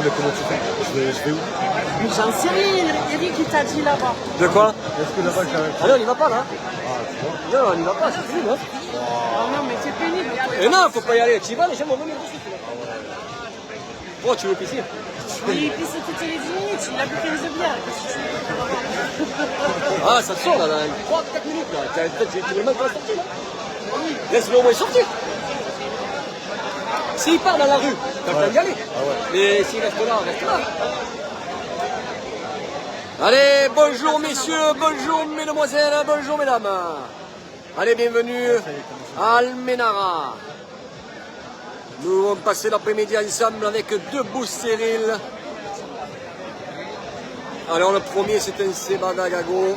mais comment tu fais? Je vais où? Mais j'en sais rien, Eric il t'a dit là-bas. De quoi? Est-ce que là-bas j'ai un... Ah non, on n'y va pas là. Ah, tu vois? Non, on n'y va pas, c'est fini, non? Ah non, mais c'est pénible. Et non, faut pas y aller. Tu y vas, les gens vont venir dessus. Oh, tu veux pisser? Oui, il pisse toutes les 10 minutes, il a bu 15 bières. Qu'est-ce que tu veux? Ah, ça sort là, dans 3-4 minutes là. Tu veux même pas sortir là? Laisse-le au moins sortir. S'il part dans la rue, t'as le temps d'y aller. Ah ouais. Mais s'il reste là, reste là. Allez, bonjour messieurs, bonjour mesdemoiselles, bonjour mesdames. Allez, bienvenue à Almenara. Nous allons passer l'après-midi ensemble avec deux bus stériles. Alors le premier c'est un Sebada Gago.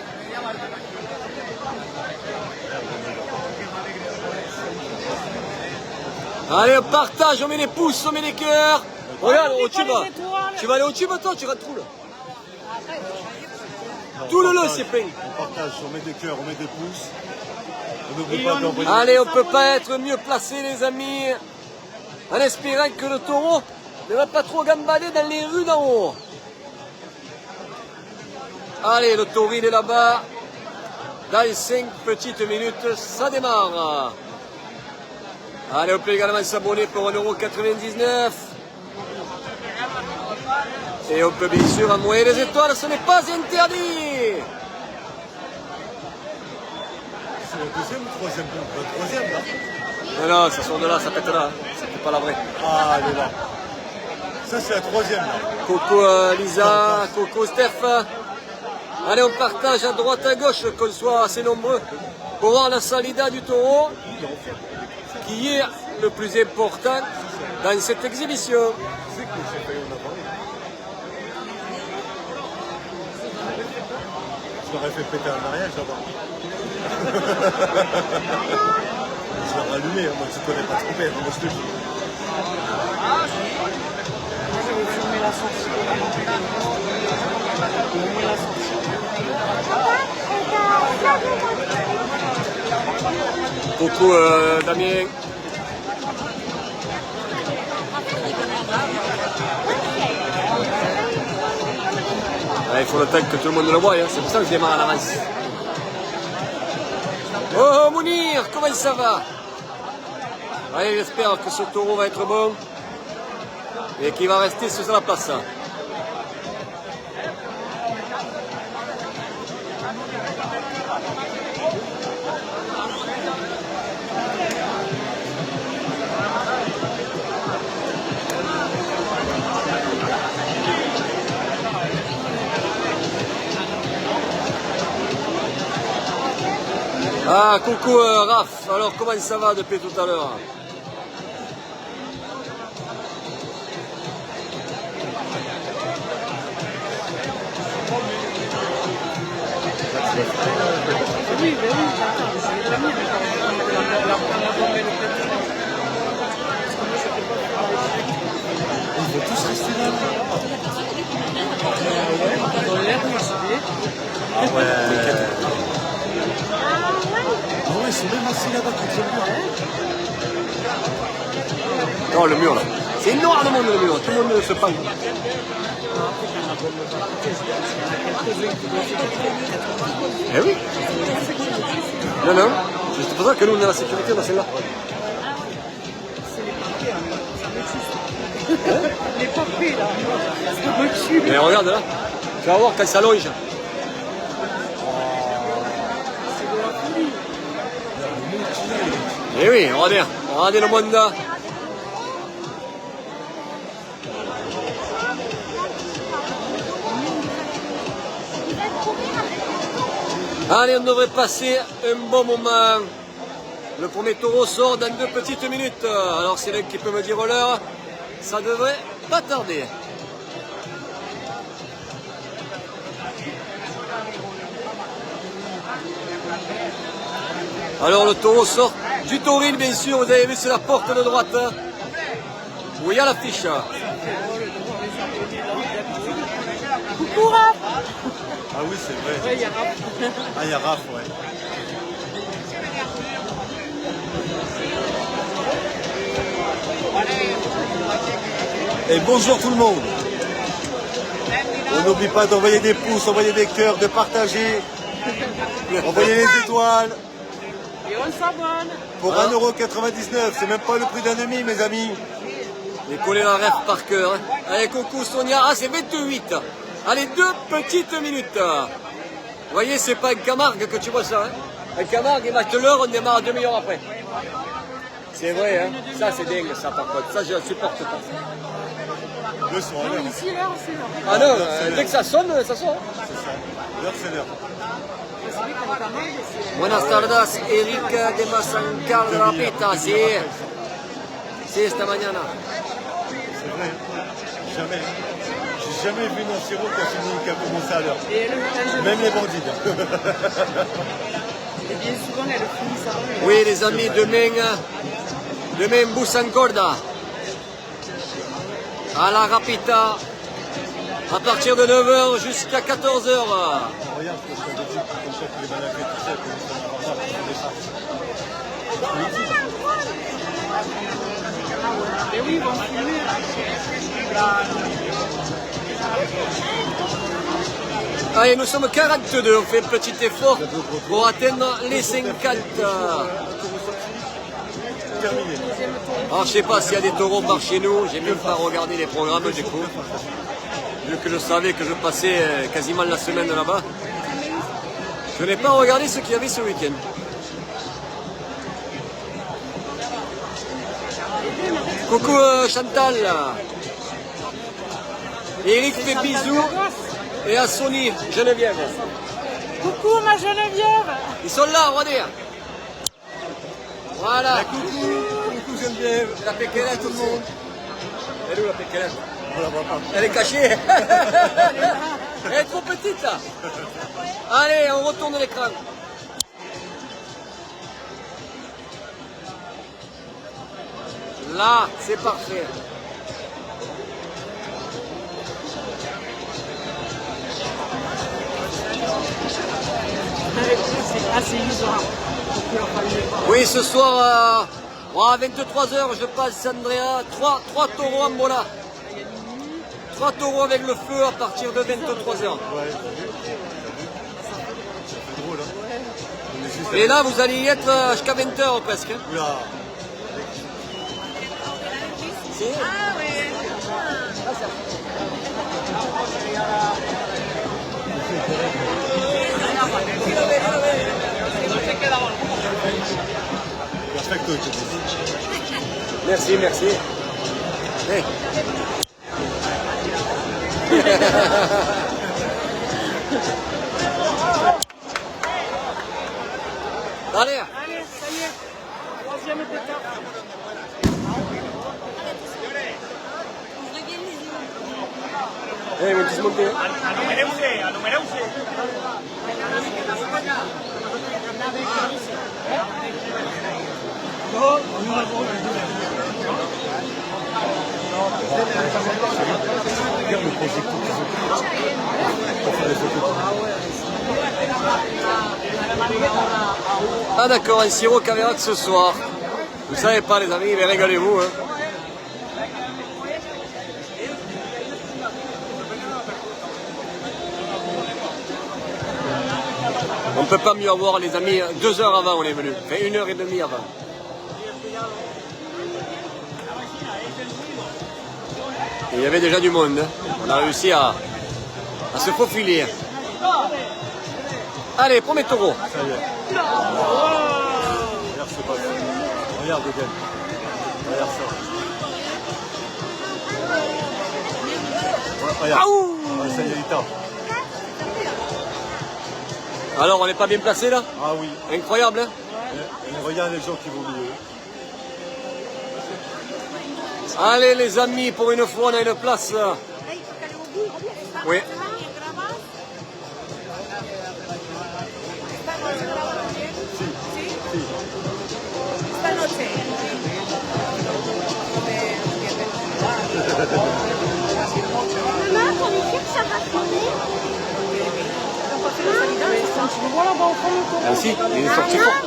Allez, on partage, on met les pouces, on met les cœurs. Regarde, au tube. Tu vas aller au tube, toi, tu rentres où là? Tout le long, c'est plein. On partage, on met des cœurs, on met des pouces. On n'oublie pas d'envoyer... Allez, on ne peut pas être mieux placé, les amis. En espérant que le taureau ne va pas trop gambader dans les rues d'en haut. Allez, le taurine est là-bas. Dans 5 petites minutes, ça démarre. Allez, on peut également s'abonner pour 1,99 €. Et on peut bien sûr envoyer les étoiles, ce n'est pas interdit. C'est la deuxième ou troisième? La troisième, là? Non, non, ça sort de là, ça pète là. C'est pas la vraie. Ah, elle est là. Ça, c'est la troisième, là. Coucou Lisa, coucou Steph. Allez, on partage à droite à gauche, qu'on soit assez nombreux pour voir la salida du taureau, qui est le plus important dans cette exhibition. Tu sais que j'ai failli en avoir. Je leur ai fait péter un mariage là-bas. Je leur ai allumé, moi je ne connais pas trop bien, moi je te dis. Moi j'avais filmé la sortie. Au moins la sortie. Coucou Damien. Il faut le temps que tout le monde le voie, hein. C'est pour ça que je démarre à l'avance. Oh Mounir, comment ça va? Allez, j'espère que ce taureau va être bon et qu'il va rester sur la place. Ah, coucou Raph, alors comment ça va depuis tout à l'heure? Oui, ben oui, j'attends, je l'ai pas mis la bombe et le pétrole. Parce que moi je fais pas Ils vont tous rester là. ouais, dans l'air, moi j'y vais. Ah ouais. Ah ouais, ils sont même assis là-bas contre le mur. Non, le mur là. C'est énormément le mur, tout le monde se pend. Eh oui. Non, non. C'est pour ça que nous, on est à la sécurité dans celle-là. Les papiers là, ça me tue. Mais regarde là. Tu vas voir quand ça longe. Eh oui, regardez le monde là. Allez, on devrait passer un bon moment. Le premier taureau sort dans 2 petites minutes. Alors c'est l'un qui peut me dire l'heure. Ça devrait pas tarder. Alors le taureau sort du taurine, bien sûr. Vous avez vu, c'est la porte de droite. Où il y a l'affiche. Coucou Raph. Ah oui, c'est vrai. Ouais, il y a Raph. Ah, il y a Raph, ouais. Et bonjour tout le monde. n'oublie pas d'envoyer des pouces, envoyer des cœurs, de partager, envoyer les étoiles. Et on s'abonne. Pour 1,99 €, c'est même pas le prix d'un demi, mes amis. Et coller la rêve par cœur. Hein. Allez, coucou Sonia. Ah, c'est 28. Allez, 2 petites minutes. Vous voyez, c'est pas un Camargue que tu vois ça. Hein. Un Camargue, il match l'heure, on démarre 2 millions après. C'est vrai, hein. Ça, c'est dingue, ça, par contre. Ça, je ne supporte pas. Le son, Non, l'heure. ici, l'heure, c'est l'heure. Ah non, dès que ça sonne, ça sonne. C'est ça. L'heure, c'est l'heure. C'est vrai qu'en Camargue, c'est... Buenas tardes, Eric de Masancal Rapita. Sí. Sí, esta mañana. C'est vrai. Jamais. J'ai jamais vu un sirop qui a fini, qui a commencé à l'heure. Et elle, Même les bandits. et bien souvent, elle finit ça. Oui, les amis, demain Busancorda. À la Rapita. À partir de 9 h jusqu'à 14 h. Regarde ce que je t'avais dit, comme ça que les balafrés tout ça, comme ça, c'est des farces. Mais oui, ils vont filmer. Allez, nous sommes 42, on fait un petit effort pour atteindre les 50. Terminé. Alors, je sais pas s'il y a des taureaux par chez nous, j'ai même pas regardé les programmes du coup. Vu que je savais que je passais quasiment la semaine là-bas. Je n'ai pas regardé ce qu'il y avait ce week-end. Coucou Chantal. Eric fait bisous. Et à Sony, Geneviève. Coucou, ma Geneviève. Ils sont là, regardez. Voilà. Coucou Geneviève. La péquelette, tout le monde. Elle est où la péquelette? On la voit pas. Elle est cachée. Elle est trop petite là. Allez, on retourne l'écran. Là, c'est parfait. C'est assez isolant. Oui, ce soir, à 23 h, je passe Andrea. 3 taureaux en bola. 3 taureaux avec le feu à partir de 23 h. Ouais, c'est drôle, hein. On est juste Et là, vous allez y être jusqu'à 20 h presque. Hein. Oula. Si. Perfecto, je te dis. Merci, merci. Hey. Allez. Allez, ça y est. Troisième étape. Hey, muchísimo que... A número 11. Regarde le projecteur qu'ils ont pris pour faire les photos. Ah d'accord, un sirop Caverac ce soir. Vous savez pas les amis, mais régalez-vous. Hein. On ne peut pas mieux avoir les amis, 2 heures avant on est venu, enfin 1h30 avant. Et il y avait déjà du monde, hein. On a réussi à se faufiler. Allez, premier taureau. Ça y est. Regarde ce pas. Regarde, Gaël. Regarde ça. Regarde. Aouh! Ah, ça y est, il tape. Alors on n'est pas bien placé là? Ah oui. Incroyable, hein? Et regarde les gens qui vont mieux. Allez les amis, pour une fois on a une place. Oui. Maman, pour les filles, ça va tourner. Tu le vois là-bas au fond le taureau? Ah si, il est sorti fort.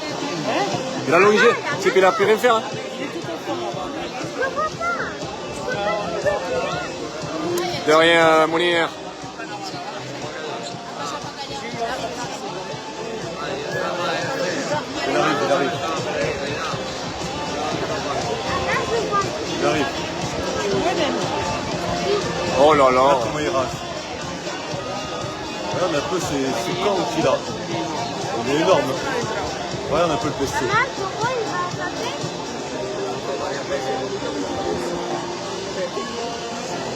Il a longé, c'est qu'il a pu rien faire. Hein. De rien, Mounir. Oh là là. Regarde comment il rase. Regarde un peu ses cornes qu'il a. Il est énorme. Regarde un peu le pesté. Maman, pourquoi il va attraper?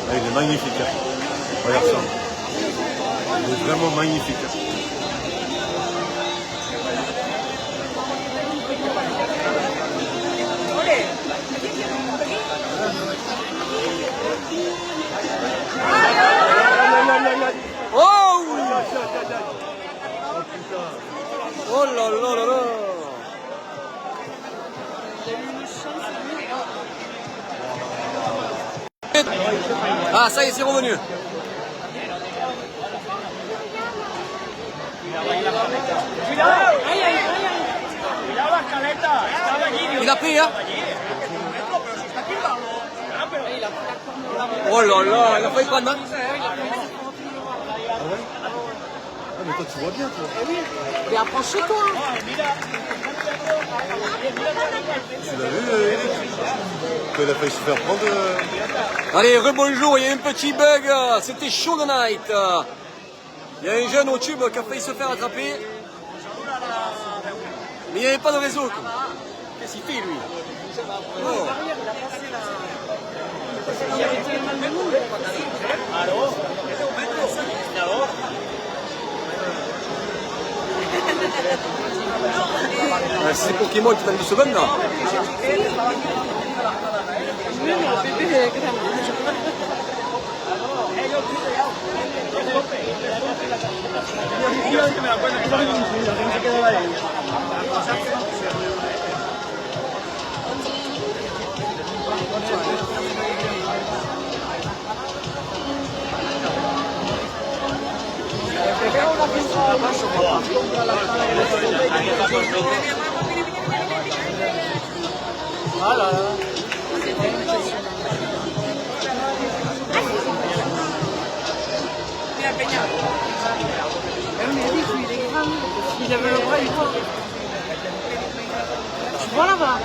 Ah, il est magnifique. Hein. Regarde ça. Il est vraiment magnifique. Hein. Oh oui. Oh là là là là. Ah ça y est, c'est revenu. Cuidado la escaleta, estaba allí. Il a pris, hein. Oh là là, il a failli prendre, hein. Ah, mais toi, tu vois bien, toi. Mais approchez-toi. Tu l'as vu, Eric? Qu'il a failli se faire prendre. Allez, rebonjour, il y a un petit bug, c'était chaud the night. Il y a un jeune au tube qui a failli se faire attraper. Mais il n'y avait pas de réseau. Quoi. Qu'est-ce qu'il fait lui? Oh. C'est Pokémon qui donne 2 secondes là. Ah là là. Il avait le bras, il voit. Tu vois là-bas.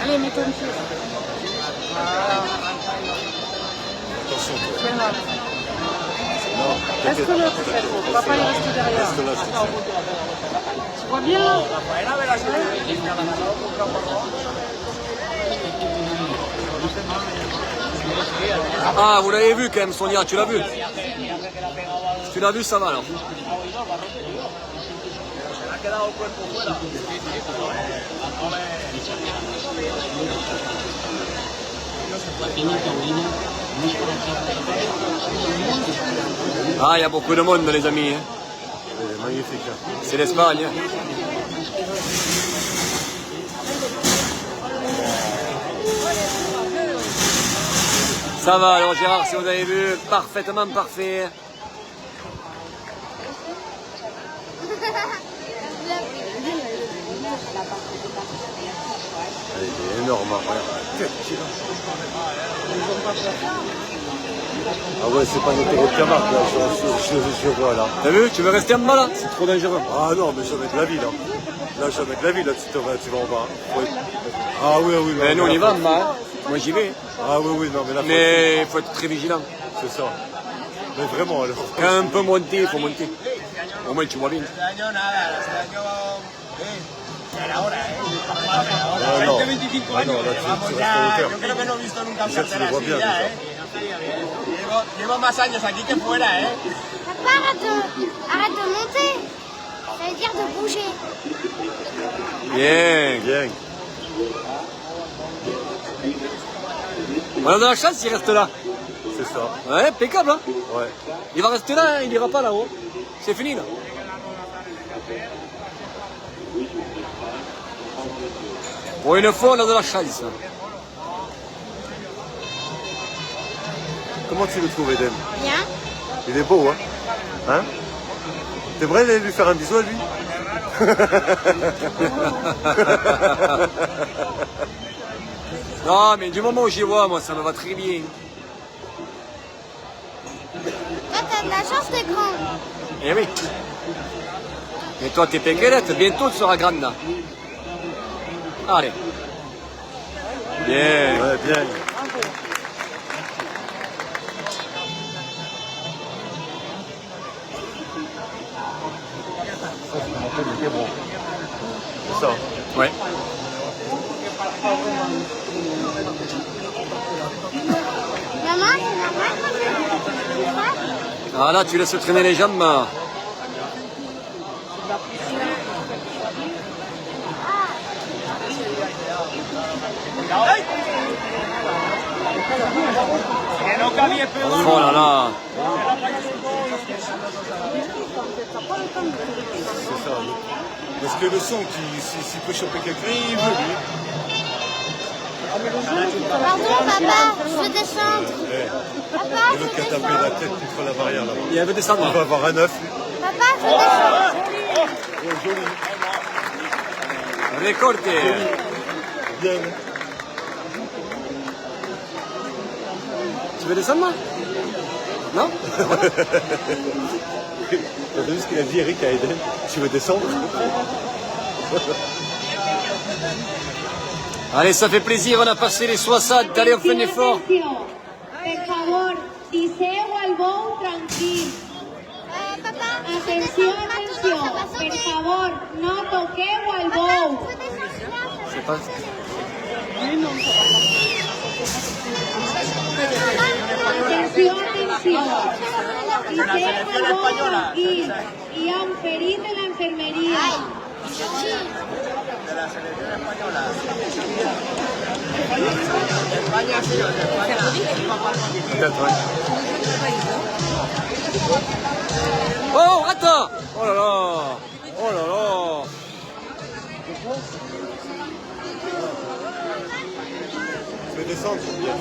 Allez, mets-toi une pied. Attention, toi. Tiens là. Non, Reste là, peut-être. Papa, il reste derrière. Reste là, je te dis. Tu vois bien là? Ah, vous l'avez vu quand même, Sonia, tu l'as vu? Si tu l'as vu, ça va alors. Ah, il y a beaucoup de monde, les amis. Hein. Il est magnifique. Hein. C'est l'Espagne. Hein. Ça va alors Gérard, si vous avez vu, parfaitement parfait. Il est énorme, hein. Regarde. Ah ouais, c'est pas notre héros de Camargue, là, je vois là. T'as vu, tu veux rester en bas là? C'est trop dangereux. Ah non, mais jamais de la vie là. Là, jamais de la vie là, tu vas en bas. Ouais. Ah oui, oui. Mais nous on y va en bas. Hein. Moi j'y vais. Ah oui, oui, non, mais là. Mais il faut être très vigilant. C'est ça. Mais vraiment alors. Quand on peut monter, il faut monter. Au moins tu vois bien. Ah non, ah non, là tu restes en hauteur. Yo creo que no he visto nunca un Déjà, tu cartel le vois así bien, ya, déjà. Llevo más años aquí que fuera, Papa, arrête de monter. Ça veut dire de bouger. Bien. Bien. On a de la chance s'il reste là. C'est ça. Ouais, impeccable. Hein. Ouais. Il va rester là, hein, il ira pas là-haut. C'est fini là. Pour une fois, on a de la chance. Comment tu le trouves, Eden? Bien. Il est beau, hein? Hein? T'aimerais aller lui faire un bisou à lui? Non, mais du moment où j'y vois, moi, ça me va très bien. Toi, t'as de la chance, t'es grand. Eh oui. Et toi, t'es péquelette, bientôt tu seras grande là. Allez. Bien. Ouais, bien. C'est ça. Ouais. Maman, c'est normal quand je Ah là, tu laisses traîner les jambes. Que no cabía peor. Oh là là. C'est ça. Parce que le son, s'il peut choper quelqu'un, il veut lui. Pardon, papa, je veux descendre. Papa, Il je veut veux qu'à taper descendre. la tête contre la barrière là-bas. Il veut descendre. On va avoir un œuf. Papa, je veux descendre. Ouais, joli. Recorte. Bien. Tu veux descendre? Non? T'as vu ce qu'il a dit Eric à Eden? Tu veux descendre? Allez, ça fait plaisir, on a passé les 60. Allez, on fait un effort. Por favor, Tiseo Albón, tranquilo. Papa, je veux Atención, descendre. Maintenant, atención. ça va Por sauter. favor, no toquemos al Papa, bow. je veux descendre là. C'est pas... Atención, atención. Tiseo Albón, tranquilo. Y Amperín de la enfermería. Peut-être, ouais. Oh, attends! Oh là là! Oh là là! Tu veux descendre? Bien.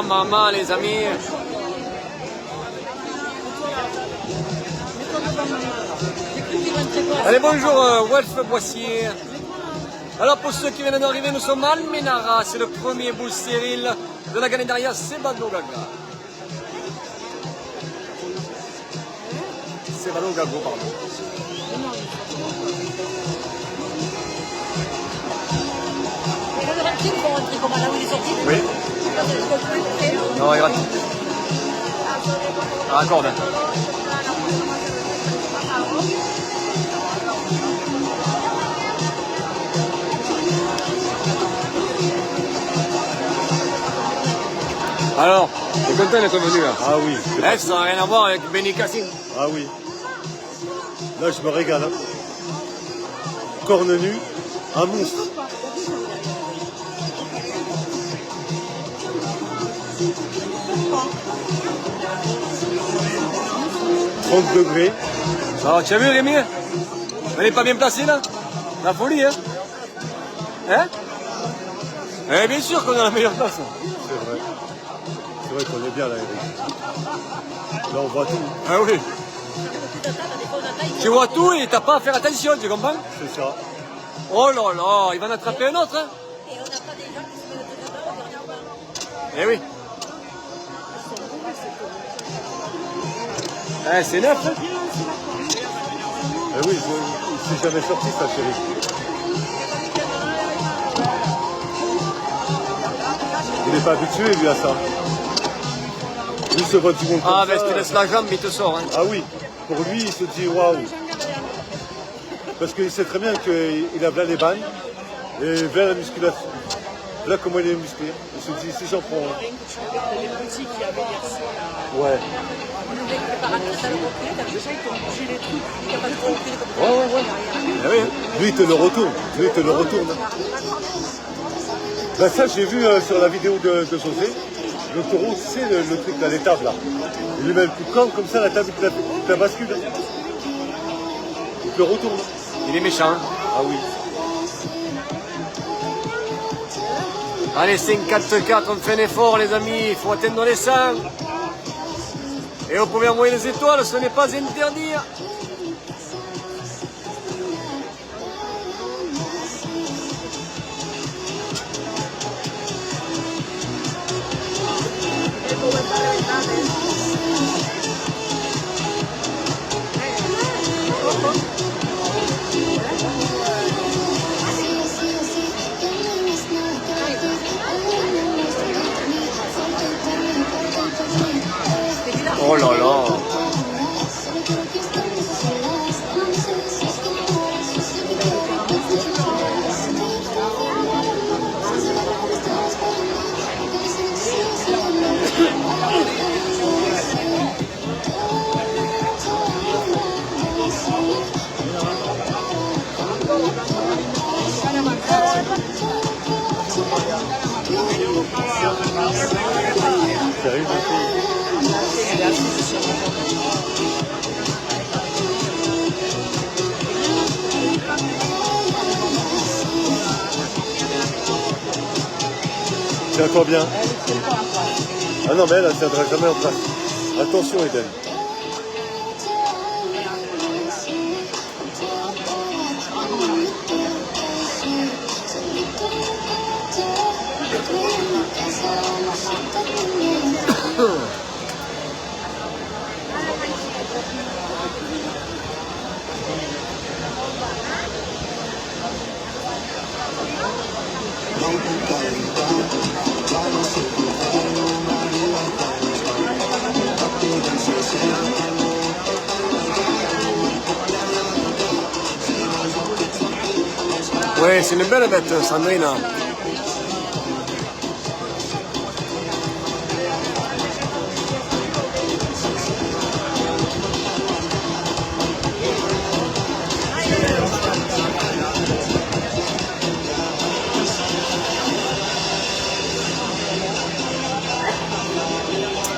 Maman, les amis! Allez, bonjour, Wolf Boissier. Alors, pour ceux qui viennent d'arriver, nous sommes à Almenara. C'est le premier boule stérile de la Ganedaria Sebano Gaga. Sebano Gago, pardon. Oui. Non, il rate. Ah, corde. Alors, t'es content d'être venu là? Ah oui. Eh, ça n'a rien à voir avec Benny Cassim. Ah oui. Là, je me régale. Hein. Corne nue, un monstre. « 30 degrés. » Alors, tu as vu Rémi? Elle est pas bien placée là? La folie, hein? Hein? Eh bien sûr qu'on a la meilleure place. C'est vrai. C'est vrai qu'on est bien là, Eric. Là, on voit tout. Ah oui. Tu vois tout et t'as pas à faire attention, tu comprends? C'est ça. Oh là là, il va en attraper un autre, hein? Eh oui. Eh, c'est neuf, hein? Eh oui, il s'est jamais sorti, ça, chérie. Il n'est pas habitué, lui, à ça. Lui, se voit du monde comme Ah, ça. ben, si tu laisses la jambe, il te sort, hein? Ah oui, pour lui, il se dit waouh. Parce qu'il sait très bien qu'il a là les bannes et vers la musculation. Là, comment il est musclé. Il se dit si j'en prends un. Les petits qui avaient hier soir, Ouais. Eh oui, hein? Lui, il te le retourne. Lui, il te le retourne. Bah, ça, j'ai vu sur la vidéo de José. Le taureau, c'est le truc là, les tables là. Il lui met le coup de corne, comme ça, la table, il te la bascule. Il te le retourne. Il est méchant, hein? Ah oui. Allez, 54, on fait un effort, les amis. Il faut atteindre les 100. Et vous pouvez envoyer les étoiles, ce n'est pas interdit. tient encore bien. Ah non, mais elle ne tiendra jamais en place. Attention, Eden. Ouais, c'est une belle bête, Sandrina.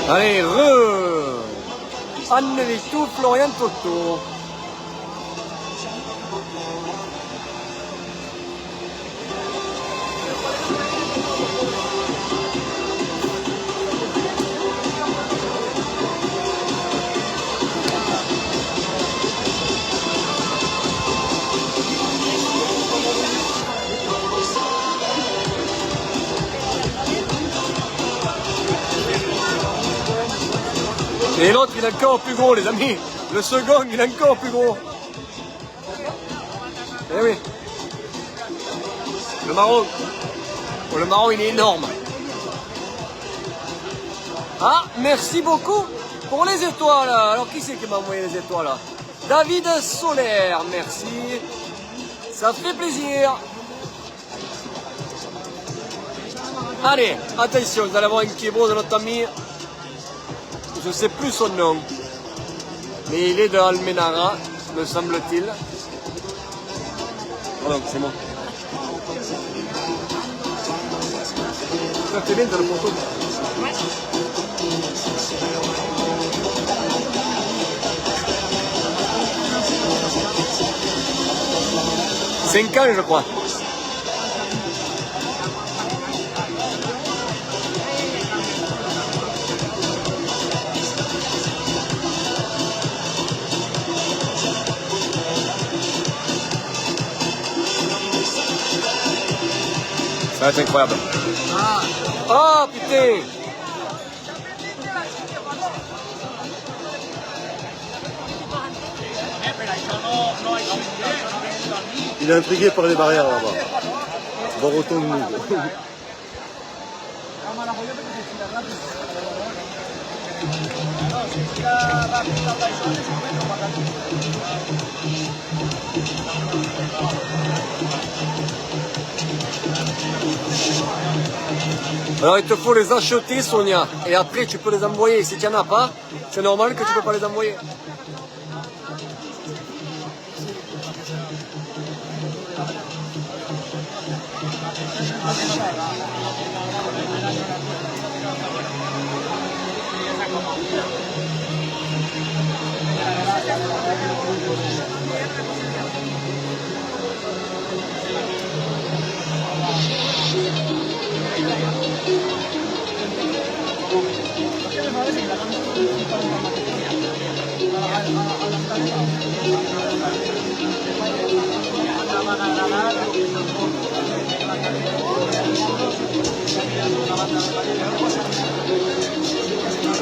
Allez, Anne Vitou, Florian Toto. Et l'autre, il est encore plus gros, les amis. Le second, il est encore plus gros. Eh oui. Le marron. Oh, le marron, il est énorme. Ah, merci beaucoup pour les étoiles. Alors, qui c'est qui m'a envoyé les étoiles là? David Solaire, merci. Ça fait plaisir. Allez, attention, vous allez avoir un kibro de notre ami. Je ne sais plus son nom, mais il est de Almenara, me semble-t-il. Voilà, c'est moi. T'es bien, t'as le poteau. Ouais. 5 ans, je crois. Ça va être incroyable. Oh putain! Il est intrigué par les barrières là-bas. On va retourner nous. Alors il te faut les acheter, Sonia, et après tu peux les envoyer. Si tu n'en as pas, c'est normal que tu ne peux pas les envoyer.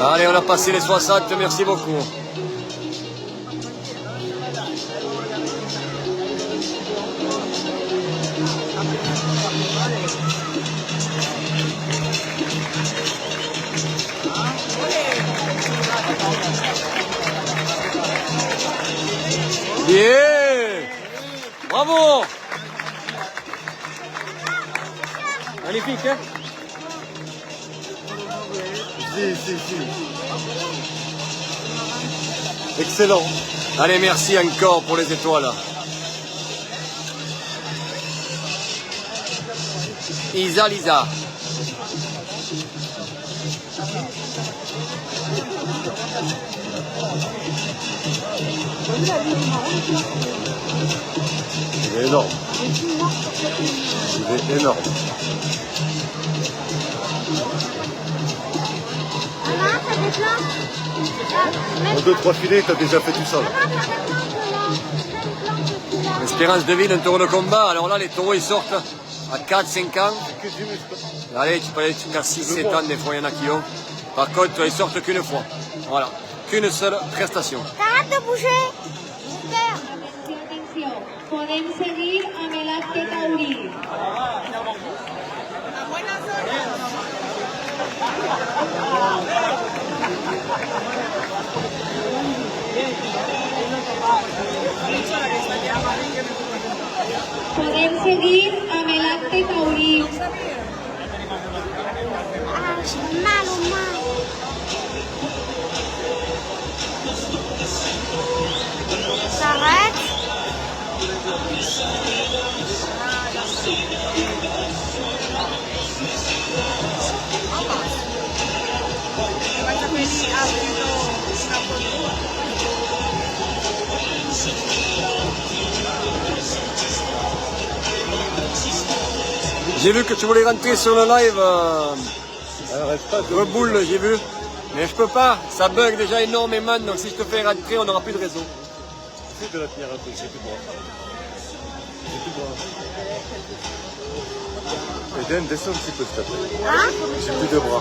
Allez, on a passé les 60, merci beaucoup. Bien! Bravo! Magnifique, hein? Si. Excellent. Allez, merci encore pour les étoiles. Lisa. Il est énorme. Il est énorme. En 2-3 filets, t'as déjà fait tout ça. Là. Espérance de vie d'un taureau de combat. Alors là, les taureaux, ils sortent à 4-5 ans. Que du muscle. Allez, tu peux aller jusqu'à 6-7 ans, des fois, il y en a qui ont. Par contre, ils sortent qu'une fois. Voilà. Qu'une seule prestation. T'arrêtes de bouger. Atención, pueden seguir a Velázquez Taurí. Pueden seguir a Velázquez Taurí. Ah, j'ai mal aux mains. T'arrêtes. J'ai vu que tu voulais rentrer sur le live. Arrête pas de... Reboule, j'ai vu. Mais je peux pas. Ça bug déjà énormément. Donc si je te fais rentrer, on n'aura plus de réseau. Essaye de la tenir un peu, j'ai plus de bras. J'ai plus de bras. Eden, descends un petit peu, s'il te plaît. Hein? J'ai plus de bras.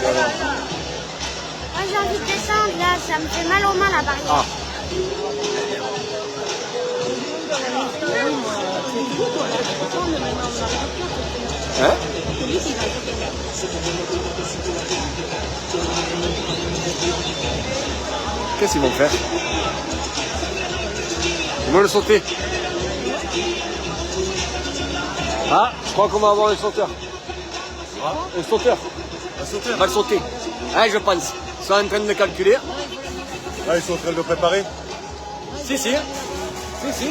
Voilà. Moi j'ai envie de descendre là, ça me fait mal aux mains la barrière. Ah. Hein? Qu'est-ce qu'ils vont faire? Ils vont le sauter. Ah, je crois qu'on va avoir un sauteur. Un sauteur. Un sauteur. On va le sauter. Ah, je pense. Ils sont en train de calculer. Ah, ils sont en train de le préparer. Si, si. Si, si.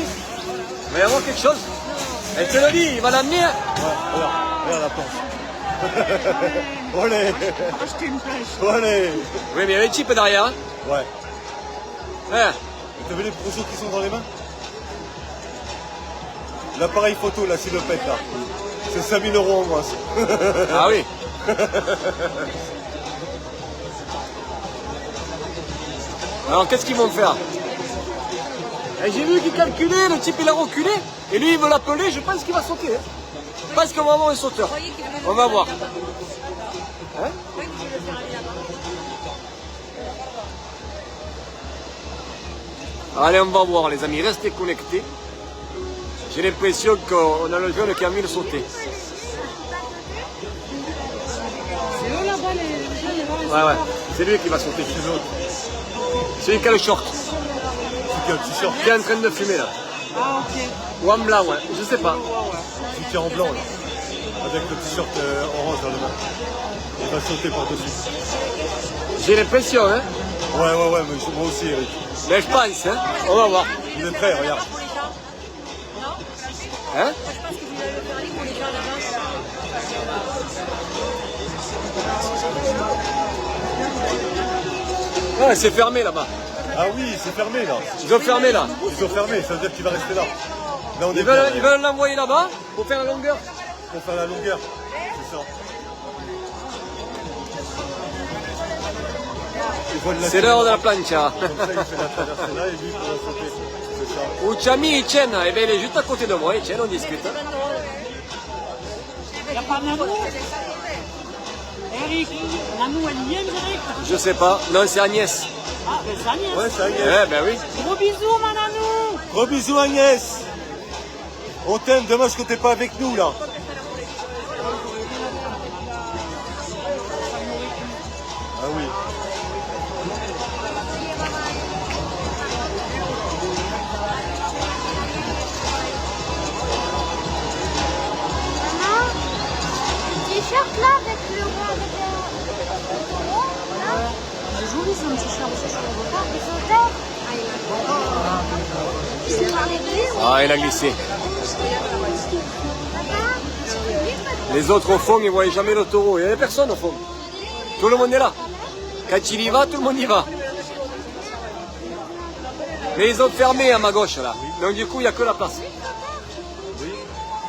Il va y avoir quelque chose. Elle te le dit, il va l'amener. Ouais, regarde la planche. Olé. Acheter une planche. Olé. Oui, mais il y a les types derrière. Hein. Ouais. Hein. T'as vu les projets qui sont dans les mains? L'appareil photo, là, s'il le pète, là. C'est 5 000 € en moins. Ah oui. Alors, qu'est-ce qu'ils vont faire? Et j'ai vu qu'il calculait, le type il a reculé, et lui il veut l'appeler, je pense qu'il va sauter. Hein. Je pense qu'on va avoir un sauteur. On va voir. Hein? Allez, on va voir les amis, restez connectés. J'ai l'impression qu'on a le jeune qui a mis le sauter. C'est eux là-bas, les jeunes, les Ouais, ouais, c'est lui qui va sauter. C'est l'autre. Celui qui a le short, Celui qui a un t-shirt. qui est en train de fumer là. Ah, ok. Ou en blanc, ouais, je sais pas. Celui qui est en blanc, là. Avec le t-shirt orange dans les mains. Il va sauter par-dessus. J'ai l'impression, hein. Ouais, mais moi aussi, Eric. Mais je pense, hein. On va voir. Il est prêt, regarde. Hein? Ouais, c'est fermé là-bas. Ah oui, c'est fermé, là. Ils ont fermé là. Ils ont fermé, ça veut dire qu'il va rester là. Là, on est Ils bien, veulent l'envoyer là-bas pour faire la longueur. pour faire la longueur. C'est ça. Ils voient de la C'est l'heure de la plancha. Comme ça, il fait la traversée là et lui, il pourra sauter. C'est ça. Uchami Etienne, eh bien, il est juste à côté de moi. Etienne, on discute. Il n'y a pas Nanou. Eric, Nanou, elle y est direct. Je sais pas. Non, c'est Agnès. Ah, ben c'est Agnès. Ouais, c'est Agnès. Eh ben oui. Gros bisous, ma Nanou. Gros bisous, Agnès. On t'aime, dommage que t'es pas avec nous, là. Ah oui. Maman, le t-shirt là avec le rond, avec le taureau, là, C'est joli son t-shirt, ce soir. les auteurs. C'est par les deux. Ah, il a glissé. Papa, Les autres au fond, ils ne voyaient jamais le taureau. Il n'y avait personne au fond. Tout le monde est là. Quand il y va, tout le monde y va. Mais ils ont fermé à ma gauche là. Donc du coup, il n'y a que la place. Oui.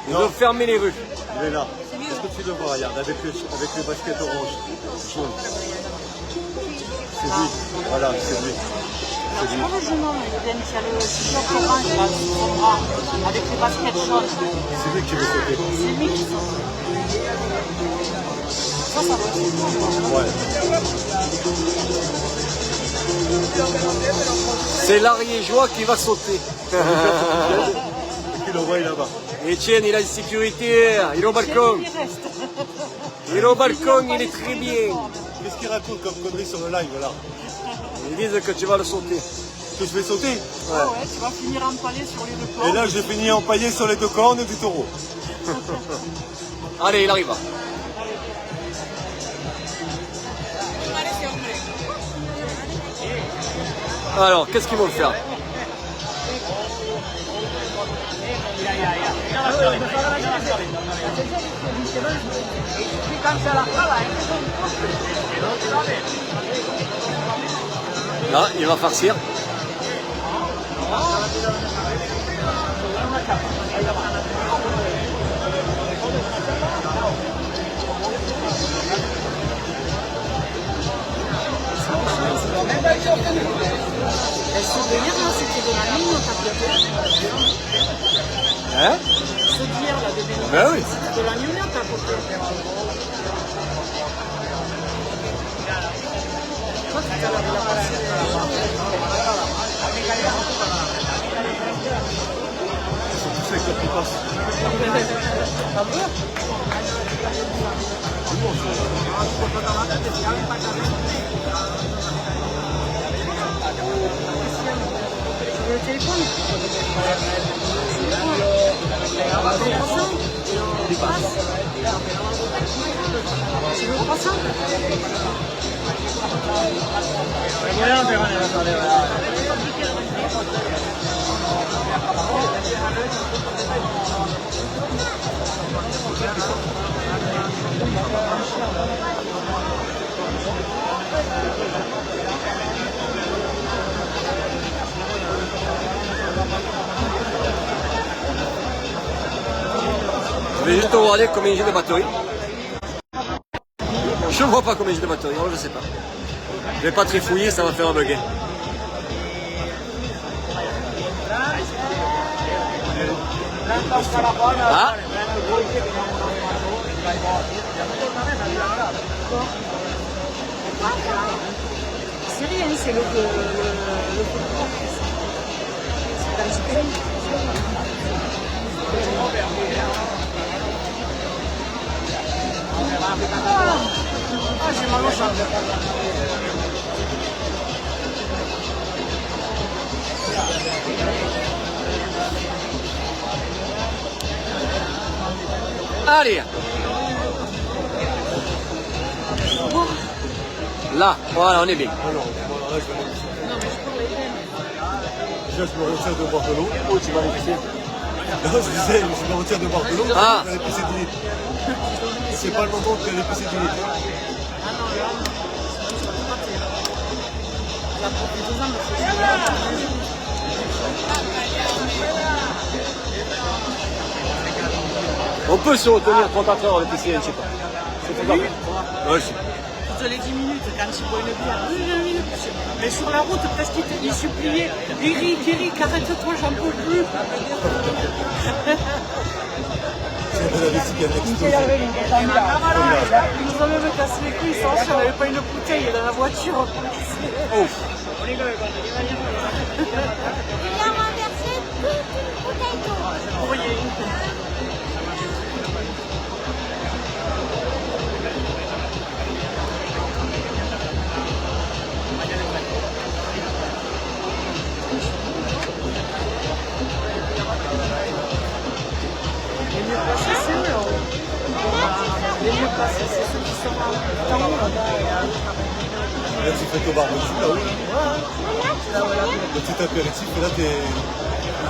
Ils Non. ont fermé les rues. Il est là. Est-ce que Tu le vois, regarde, avec le basket orange, jaune. C'est lui, voilà, c'est lui. C'est lui. Pas le jeune homme, il y a le t-shirt orange là, sur son bras, avec les baskets jaunes. C'est lui qui veut sauter. C'est lui qui saute. Ça va être bon. Ouais. C'est l'Ariégeois qui va sauter. Et puis le voit là-bas. Etienne, il a une sécurité, il est au balcon. Il reste. Il est au balcon, il est très bien. Qu'est-ce qu'il raconte comme connerie sur le live là? Ils disent que tu vas le sauter. Que je vais sauter? Ah ouais, tu vas finir empalé sur les deux corps. Et là, j'ai fini empaillé sur les deux cornes du taureau. Allez, il arrive. Alors, qu'est-ce qu'ils vont faire? Là, il va farcir. Ce délire là, c'était de la mine au tapioca. Hein? Ce dire là de Bénin, Ben oui. c'était de la mine au tapioca. Toi, tu t'as la passé. C'est tout ça qui passe. Ah bon? Le téléphone. Tu veux 300? Je vais juste regarder combien j'ai de batterie. Je ne vois pas combien j'ai de batterie, alors je sais pas. Je vais pas trifouiller, ça va faire un bugger. Ah, C'est rien, c'est le c'est dans ce pays. Ah, j'ai mal au jambes. allez. Là, voilà, on est bien. Alors, voilà, là, je vais aller pisser. Déjà, je me retire de boire de l'eau. Oh, tu vas aller pisser. Non, je disais, je me retire de boire de l'eau. Ah. Je vais aller pisser 10 litres. C'est pas le moment d'aller pisser 10 litres. On peut se retenir 34 heures le piscine, je sais pas. C'est faisable. Ouais, je sais. Toutes les 10 minutes, quand il boit une bière, 10 minutes. Mais sur la route, presque il suppliait. Eric, arrête-toi, j'en peux plus. C'est de la vessie qui a explosé. Il nous a même cassé les couilles, sans si on n'avait pas une bouteille dans la voiture. Ouf. Il a renversé toute une bouteille d'eau. Pour rien. Les mieux placés, c'est ceux qui sont en haut là-bas. Là, tu fais ton barbecue là-haut. Le petit apéritif, et là, t'es.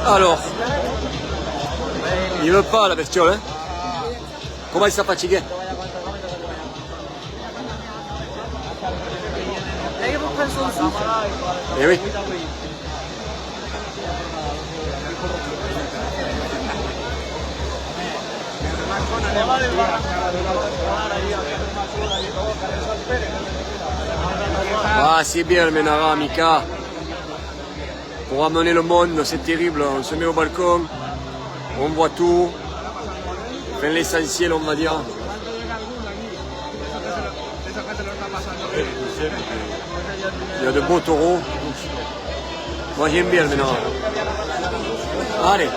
Alors, il veut pas la bestiole, hein? Comment il s'est fatigué? Là, il reprend son souffle. Eh oui. Ah, c'est bien le Menara, Mika. Pour amener le monde, c'est terrible. On se met au balcon, on voit tout. Enfin, l'essentiel, on va dire. Il y a de beaux taureaux. Moi, j'aime bien le Menara. Allez.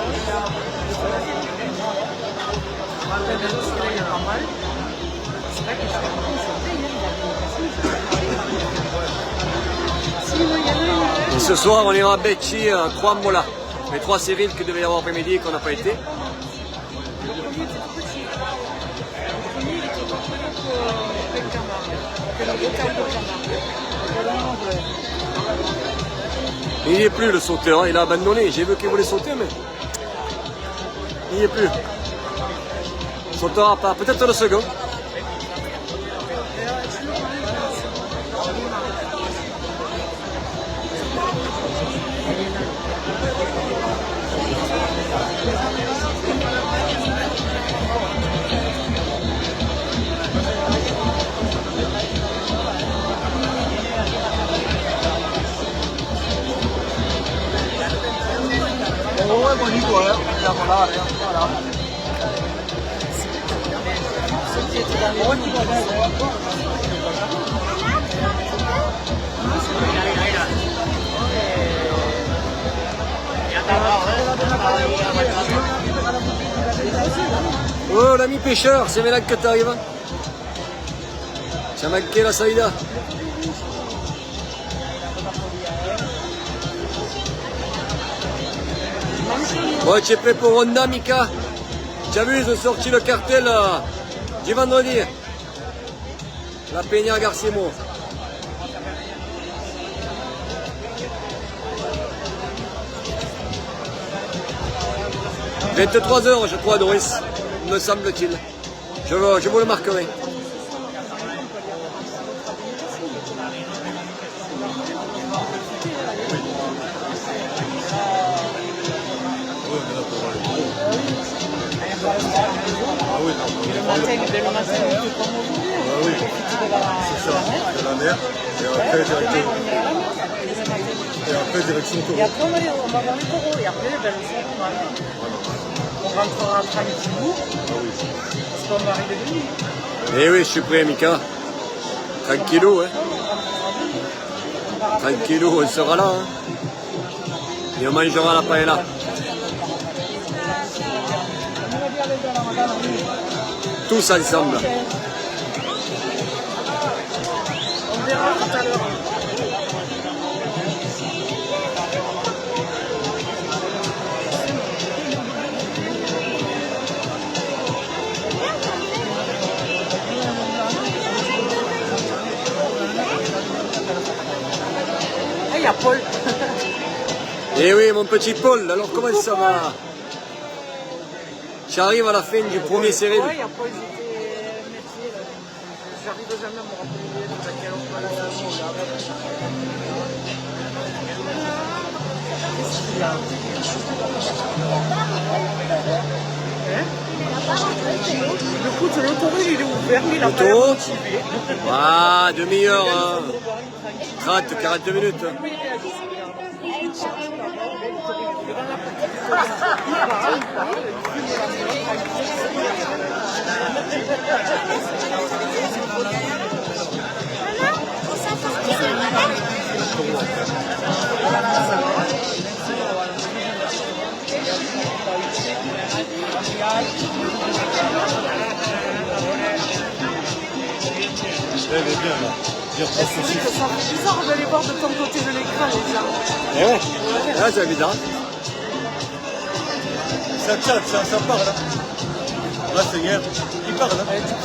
Et ce soir, on ira à Becci, 3 Mola. Les 3 Cyril qui devaient y avoir après-midi et qu'on n'a pas été. Il n'y est plus le sauteur, il a abandonné. J'ai vu qu'il voulait sauter, mais il n'y est plus. Sauteur à part, peut-être le second. Oh, es bonito, la colada, Oh, l'ami pêcheur, c'est là que t'arrives. Ça m'a manqué la salida. Bon, tu es prêt pour Honda, Mika? Tu as vu, ils ont sorti le cartel du vendredi. La Peña Garcimo. « 23h, je crois, Doris, me semble-t-il. Je vous le marquerai. Le matin, il te prend aujourd'hui. Ah oui, c'est ça, de la mer, et après direction Et Taureau. après, on va voir les taureaux. Et après, ben, le soir, on rentrera tranquillou. Parce qu'on va arriver de nuit. Eh oui, je suis prêt, Mika. Tranquillou, hein. Tranquillou, on sera là, hein. Et on mangera la paella. Tous ensemble. On verra tout à l'heure. Ah, il y a Paul. Eh oui, mon petit Paul, alors comment ça va? J'arrive à la fin du premier série. Ouais, il y a Paul, j'étais métier. J'arrive jamais à me rappeler de quel on va la Le coup, le taureau, il est ouvert, mais il a Le pas l'air taureau motivé. Ah, demi-heure, 30, 40 minutes. Elle est bien là. Bien C'est vrai que ça fait bizarre d'aller voir de ton côté de l'écran, les gens. Eh ouais, ah, c'est bizarre. Ça tchatche, ça parle. Là, c'est hier. Il parle.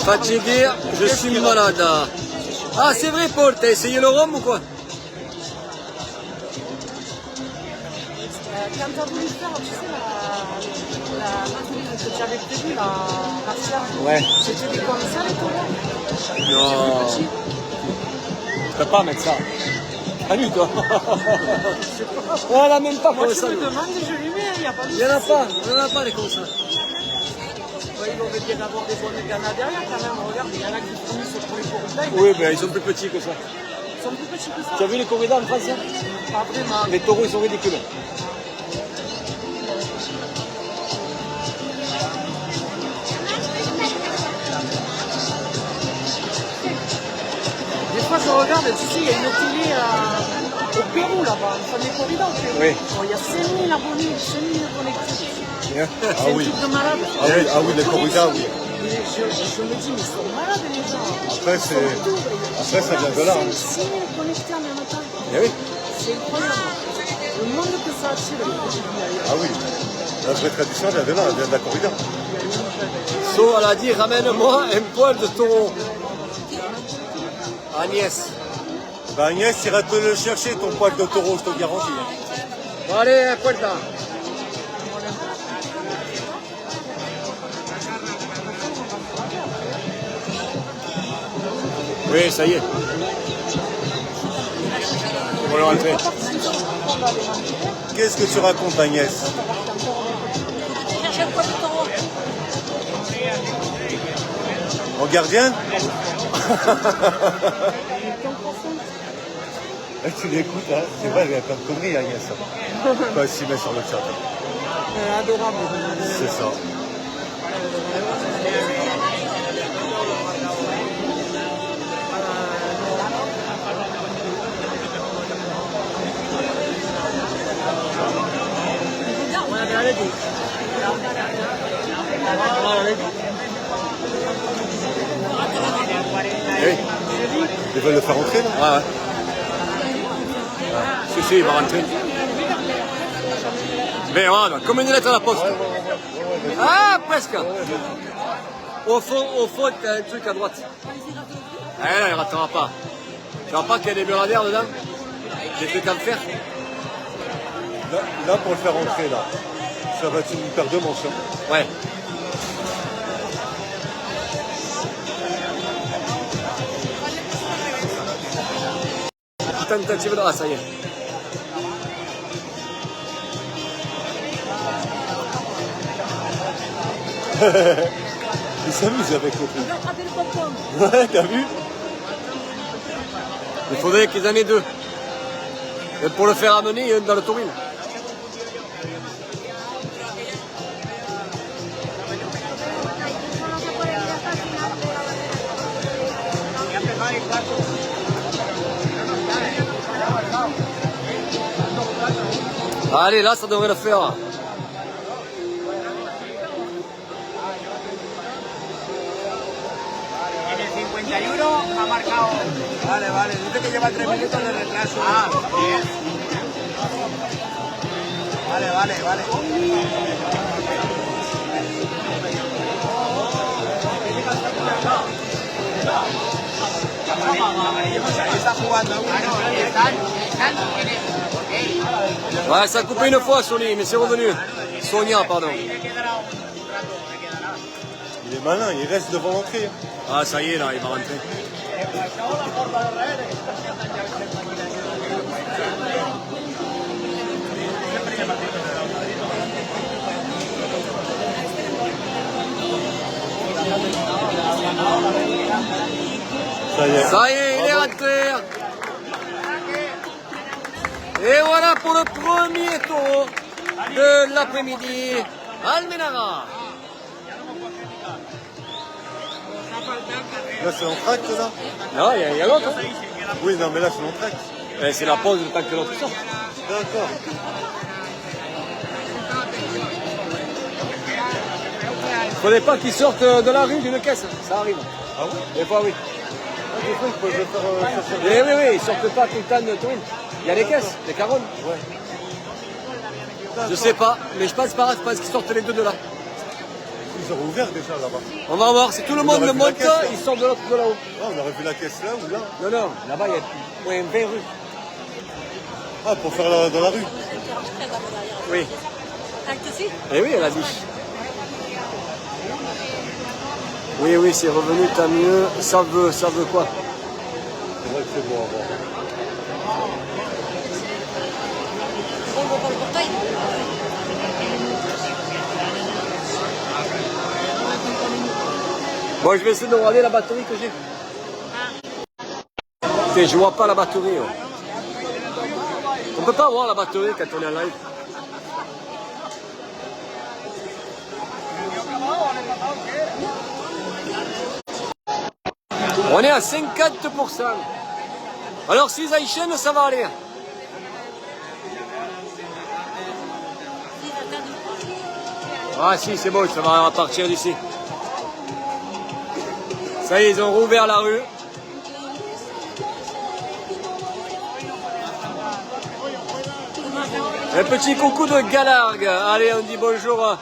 Fatigué, je suis malade. Ah, c'est vrai, Paul, t'as essayé le rhum ou quoi? Quand t'as voulu faire, tu sais, la que tu avais prévue, la martiale, Ouais. c'était des comme ça, les taureaux. Non. Je peux pas mettre ça. Pas lui, toi. Voilà, même pas Moi, comme tu ça. me demandes et je lui mets, il n'y a pas de Il n'y en a pas, il n'y en a pas des comme ça. ils auraient bien d'avoir des bonnes ganas derrière quand même. Regarde, il y en a qui fournissent pour les corridas. Oui, mais ils sont plus petits que ça. Ils sont plus petits que ça. Tu as vu les corridas en France hein? Pas vraiment. Les taureaux, ils sont ridicules. Des fois, je regarde, tu sais, il y a une télé au Pérou là-bas. On fait des corridas au Pérou. Oui. Bon, il y a 5000 abonnés, 5000 connectés. Ah C'est un oui. truc de malade. Ah oui, les corridas, oui. Mais je me dis, mais ils sont malades les gens. Après, ça vient de là. Hein. 6000 connectés en même temps. Eh oui. C'est incroyable. Le monde que ça attire, les produits ailleurs. Ah oui. La vraie tradition, elle vient de là, elle vient de la corrida. So, elle a dit, ramène-moi un poil de taureau. Agnès. Bah Agnès, tu iras te le chercher, ton poil de taureau, je te garantis. Bon, allez, un poil là. Oui, ça y est. On va rentrer. Qu'est-ce que tu racontes, Agnès? En gardienne? Tu l'écoutes, hein? C'est vrai, il y a plein de conneries, Agnès. Quand elle s'y met sur le chat. Adorable. C'est ça. Oui. Ils veulent le faire entrer, là? Ouais, ouais. Si, il va rentrer. Mais voilà, comme une lettre à la poste. Ah, presque. Au fond, t'as un truc à droite. Ah là, il ne ratera pas. Tu vois pas qu'il y a des buradaires dedans? Des trucs à me faire? Là, pour le faire entrer, là, ça va être une paire de manches. Hein. Ouais. Tentative de... Ah, ça y est. Ils s'amusent avec le truc. Ouais, t'as vu? Il faudrait qu'ils en aient deux. Et pour le faire amener, il y a une dans le taurine. Allez, là, ça devrait le faire. En el 51 ha marcado. Vale, vale. Dice que lleva 3 minutos de retraso. Ah, bien. Vale, vale, vale. Ahí está jugando. Ouais, ça a coupé une fois, Sony, mais c'est revenu. Sonia, pardon. Il est malin, il reste devant l'entrée. Ah, ça y est, là, il va rentrer. Ça y est. Ça y est, il est rentré. Et voilà pour le premier tour de l'après-midi. Almenara. Là, c'est l'entracte, là? Non, il y a l'autre. Hein. Oui, non, mais là, c'est l'entracte. C'est la pause, le temps que l'autre sorte. D'accord. Il faudrait pas qu'ils sortent de la rue d'une caisse. Ça arrive. Ah oui? Des fois, oui. Des fois, ils peuvent le faire chercher. Eh oui, oui, ils sortent pas tout le temps de Touring. Il y a des caisses, des caronnes. Ouais. Je sais pas, mais je pense pas, je pense qu'ils sortent les deux de là. Ils auraient ouvert déjà là-bas. On va voir, si tout le On monde aurait le vu la monte, caisse, là. ils sortent de l'autre de là-haut. Ah, on aurait vu la caisse là ou là? Non, non, là-bas, il y a moins 20 rues. Ah, pour faire dans la rue. Oui. Eh oui, elle a dit. Oui, oui, c'est revenu, tant mieux. Ça veut quoi? C'est vrai que c'est beau à voir. Bon, je vais essayer de regarder la batterie que j'ai. Putain, je vois pas la batterie. Oh. On peut pas voir la batterie quand on est en live. On est à 50%. Alors s'ils enchaînent, ça va aller. Ah si, c'est bon, ça va repartir d'ici. Ça y est, ils ont rouvert la rue. Un petit coucou de Galargue. Allez, on dit bonjour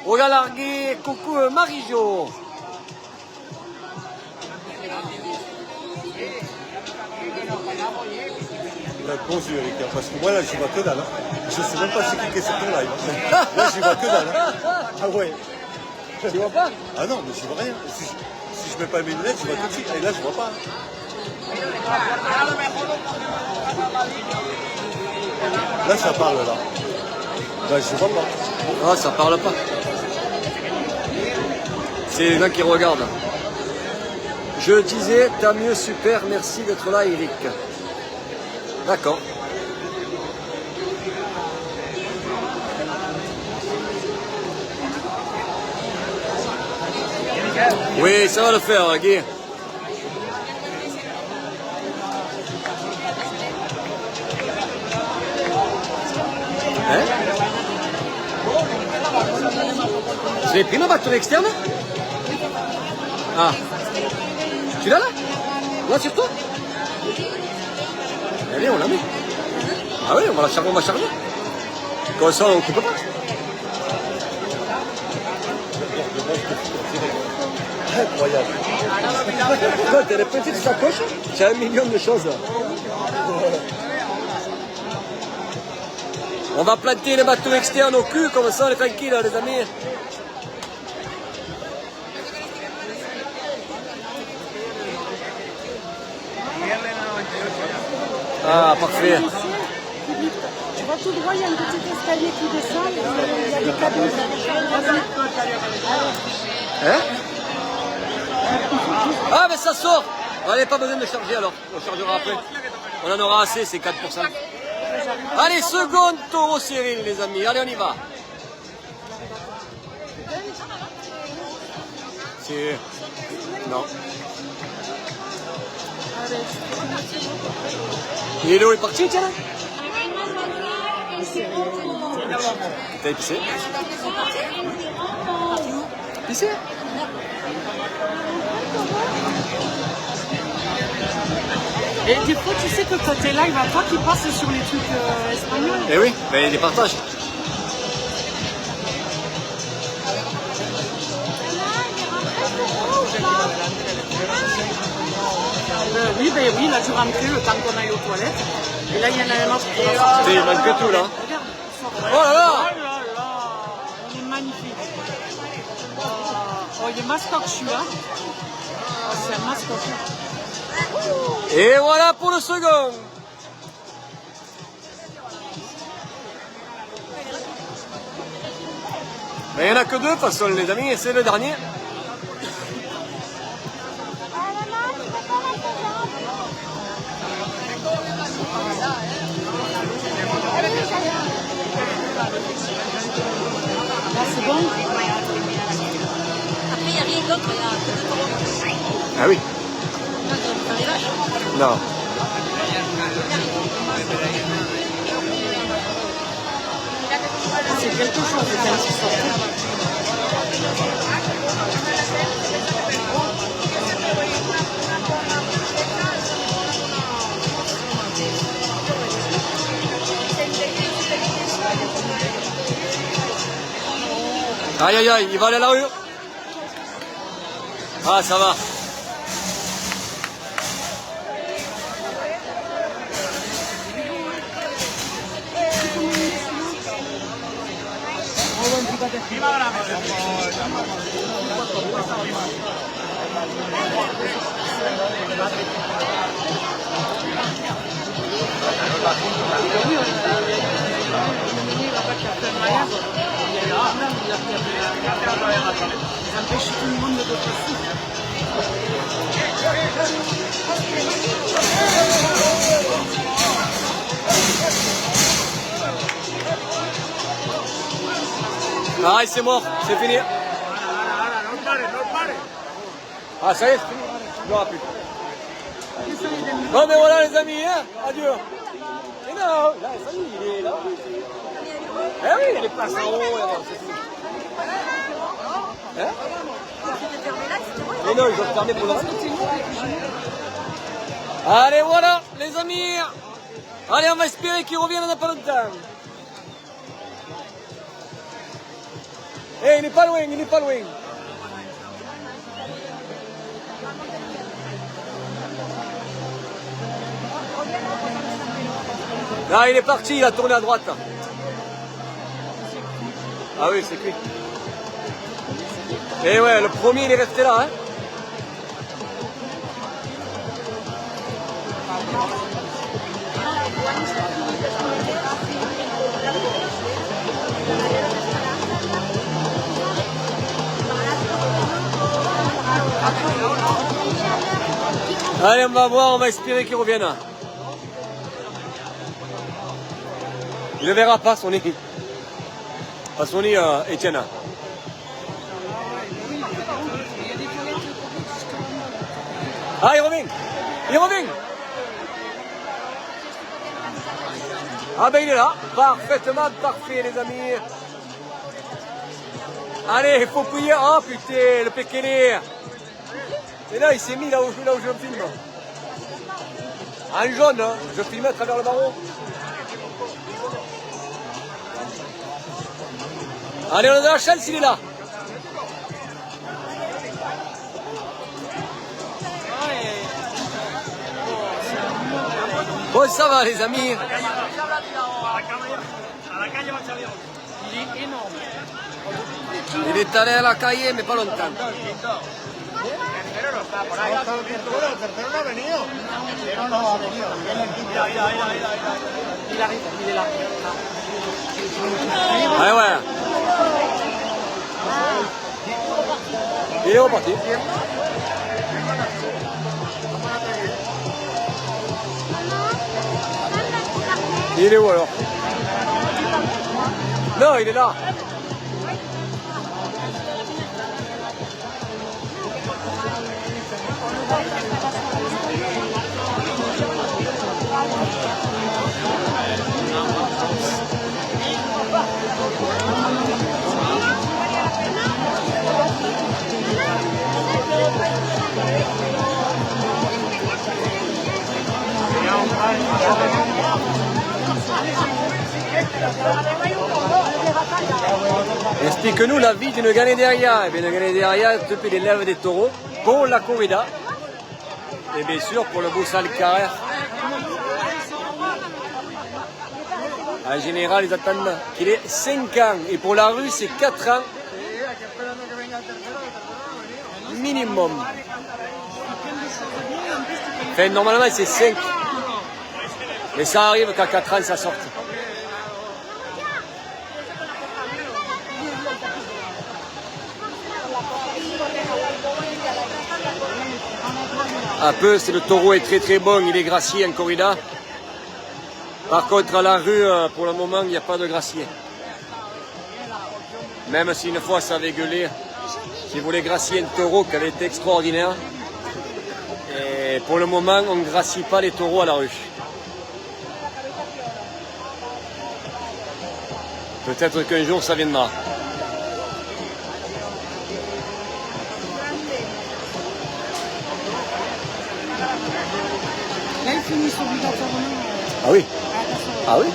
au Galarguais. Coucou Marie-Jo. Bonjour Eric, parce que moi là je vois que dalle. Je sais même pas si cliquer sur ton live. Là je vois que dalle. Ah ouais. Tu vois pas? Ah non, mais je vois rien. Si je mets pas mes lunettes, je vois tout de suite. Et là je vois pas. Là ça parle là. Là je vois pas. Ah, ça parle pas. C'est les gens qui regardent. Je disais, t'as mieux, super, merci d'être là Eric. D'accord. Oui, ça va le faire, Guy. Hein? Vous avez pris ma batterie externe? Ah. Tu l'as là? Là, sur toi? Allez, on la met. Ah oui, on va charger. Comme ça, on ne coupe pas. Incroyable. Toi, t'as des petites sacoches, j'ai 1 million de choses. On va planter les bateaux externes au cul, comme ça on est tranquille, les amis. Ah, parfait. Tu vois tout droit, il y a un petit escalier qui descend, il y a des cabines. Hein? Ah, mais ça sort. Allez, pas besoin de charger alors, on chargera après. On en aura assez, c'est 4%. Allez, second taureau Cyril, les amis, allez, on y va. C'est... Non. Il est où, il est parti, tiens là? T'as épicé? Épicé? Et des fois, tu sais que quand t'es là, il va pas qu'il passe sur les trucs espagnols. Eh oui, mais il les partage. Oui, ben oui, là je rentrais le temps qu'on aille aux toilettes. Et là, il y en a un autre qui va sortir. Il manque que tout là. Regarde, Oh là là! oh là là, il est magnifique. Oh, il est mascotte celui-là. Oh, c'est un mascotte. Et voilà pour le second. Mais il n'y en a que deux, de toute façon, les amis, et c'est le dernier. Là, c'est bon. Après, il n'y a rien d'autre, il y a que deux taureaux. Ah oui. Dans les vaches. Non. C'est quelque chose de quand ils sortent. Aïe aïe aïe, il va aller à la rue. Ah, ça va. Ils empêchent tout le monde de passer. Ah, c'est mort, c'est fini. Ah, ça y est, c'est fini. Il n'y aura plus. Bon, mais voilà, les amis, hein. Adieu. Et non, là, ça y est, il est là. Eh oui, il y a les places en haut, là-bas, c'est tout. Hein? Mais non, ils ont fermé pour le reste. Allez, voilà, les amis. Allez, on va espérer qu'ils reviennent dans pas longtemps. Eh, il n'est pas loin, il n'est pas loin. Là, il est parti, il a tourné à droite. Ah oui, c'est cuit. Et ouais, le premier, il est resté là, hein. Allez, on va voir, on va espérer qu'il revienne. Il ne verra pas son nez. Pas son nez, Étienne. Ah, il revient. Il revient. Ah ben il est là. Parfaitement parfait, les amis. Allez, il faut prier. Oh putain, le Pékélé. Et là, il s'est mis là où je filme. En jaune, hein. Je filme à travers le barreau. Allez, on a de la chance, il est là. Bon, ça va, les amis. Il est énorme. Il est allé à la cahier, mais pas longtemps. El tercero no está por ahí. El tercero no ha venido. Il arrive, il est là. Allez, ouais. Il est reparti. Il est où alors? Non, il est là. Explique-nous la vie d'une ganaderia. Eh bien, une ganaderia, depuis l'élève des taureaux, pour la corrida, et bien sûr pour le Boussal Carrère. En général, ils attendent qu'il ait 5 ans, et pour la rue, c'est 4 ans minimum. Enfin, normalement, c'est 5. Mais ça arrive qu'à 4 ans, ça sorte. Un peu, c'est le taureau est très très bon, il est gracié en corrida. Par contre, à la rue, pour le moment, il n'y a pas de gracier. Même si une fois ça avait gueulé, si vous voulez gracier un taureau qui avait été extraordinaire. Et pour le moment, on ne gracie pas les taureaux à la rue. Peut-être qu'un jour ça viendra. Là, ils finissent obligatoirement. Ah oui. Ah oui.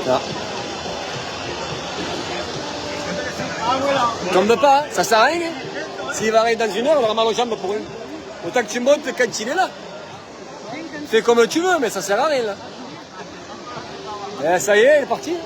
Ah. Tombe pas, hein. Ça sert à rien. Hein. S'il va arriver dans une heure, il aura mal aux jambes pour eux. Autant que tu montes quand il est là. Fais comme tu veux, mais ça sert à rien là. Et ça y est, il est parti.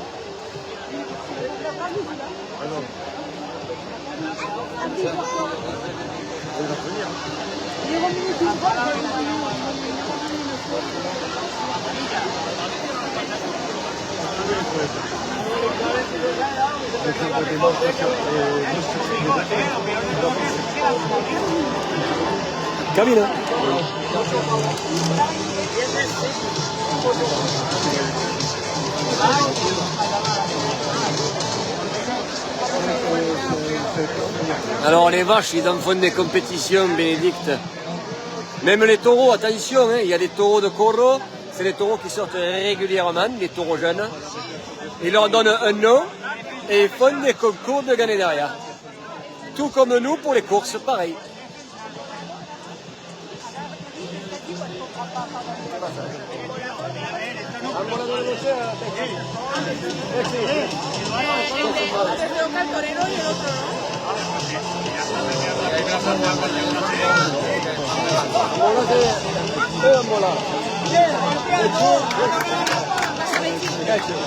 Camina. Alors les vaches, ils en font des compétitions, Bénédicte. Même les taureaux, attention, hein, il y a des taureaux de corro, c'est les taureaux qui sortent régulièrement, des taureaux jeunes. Ils leur donnent un nom et ils font des concours de ganaderia. Tout comme nous pour les courses, pareil.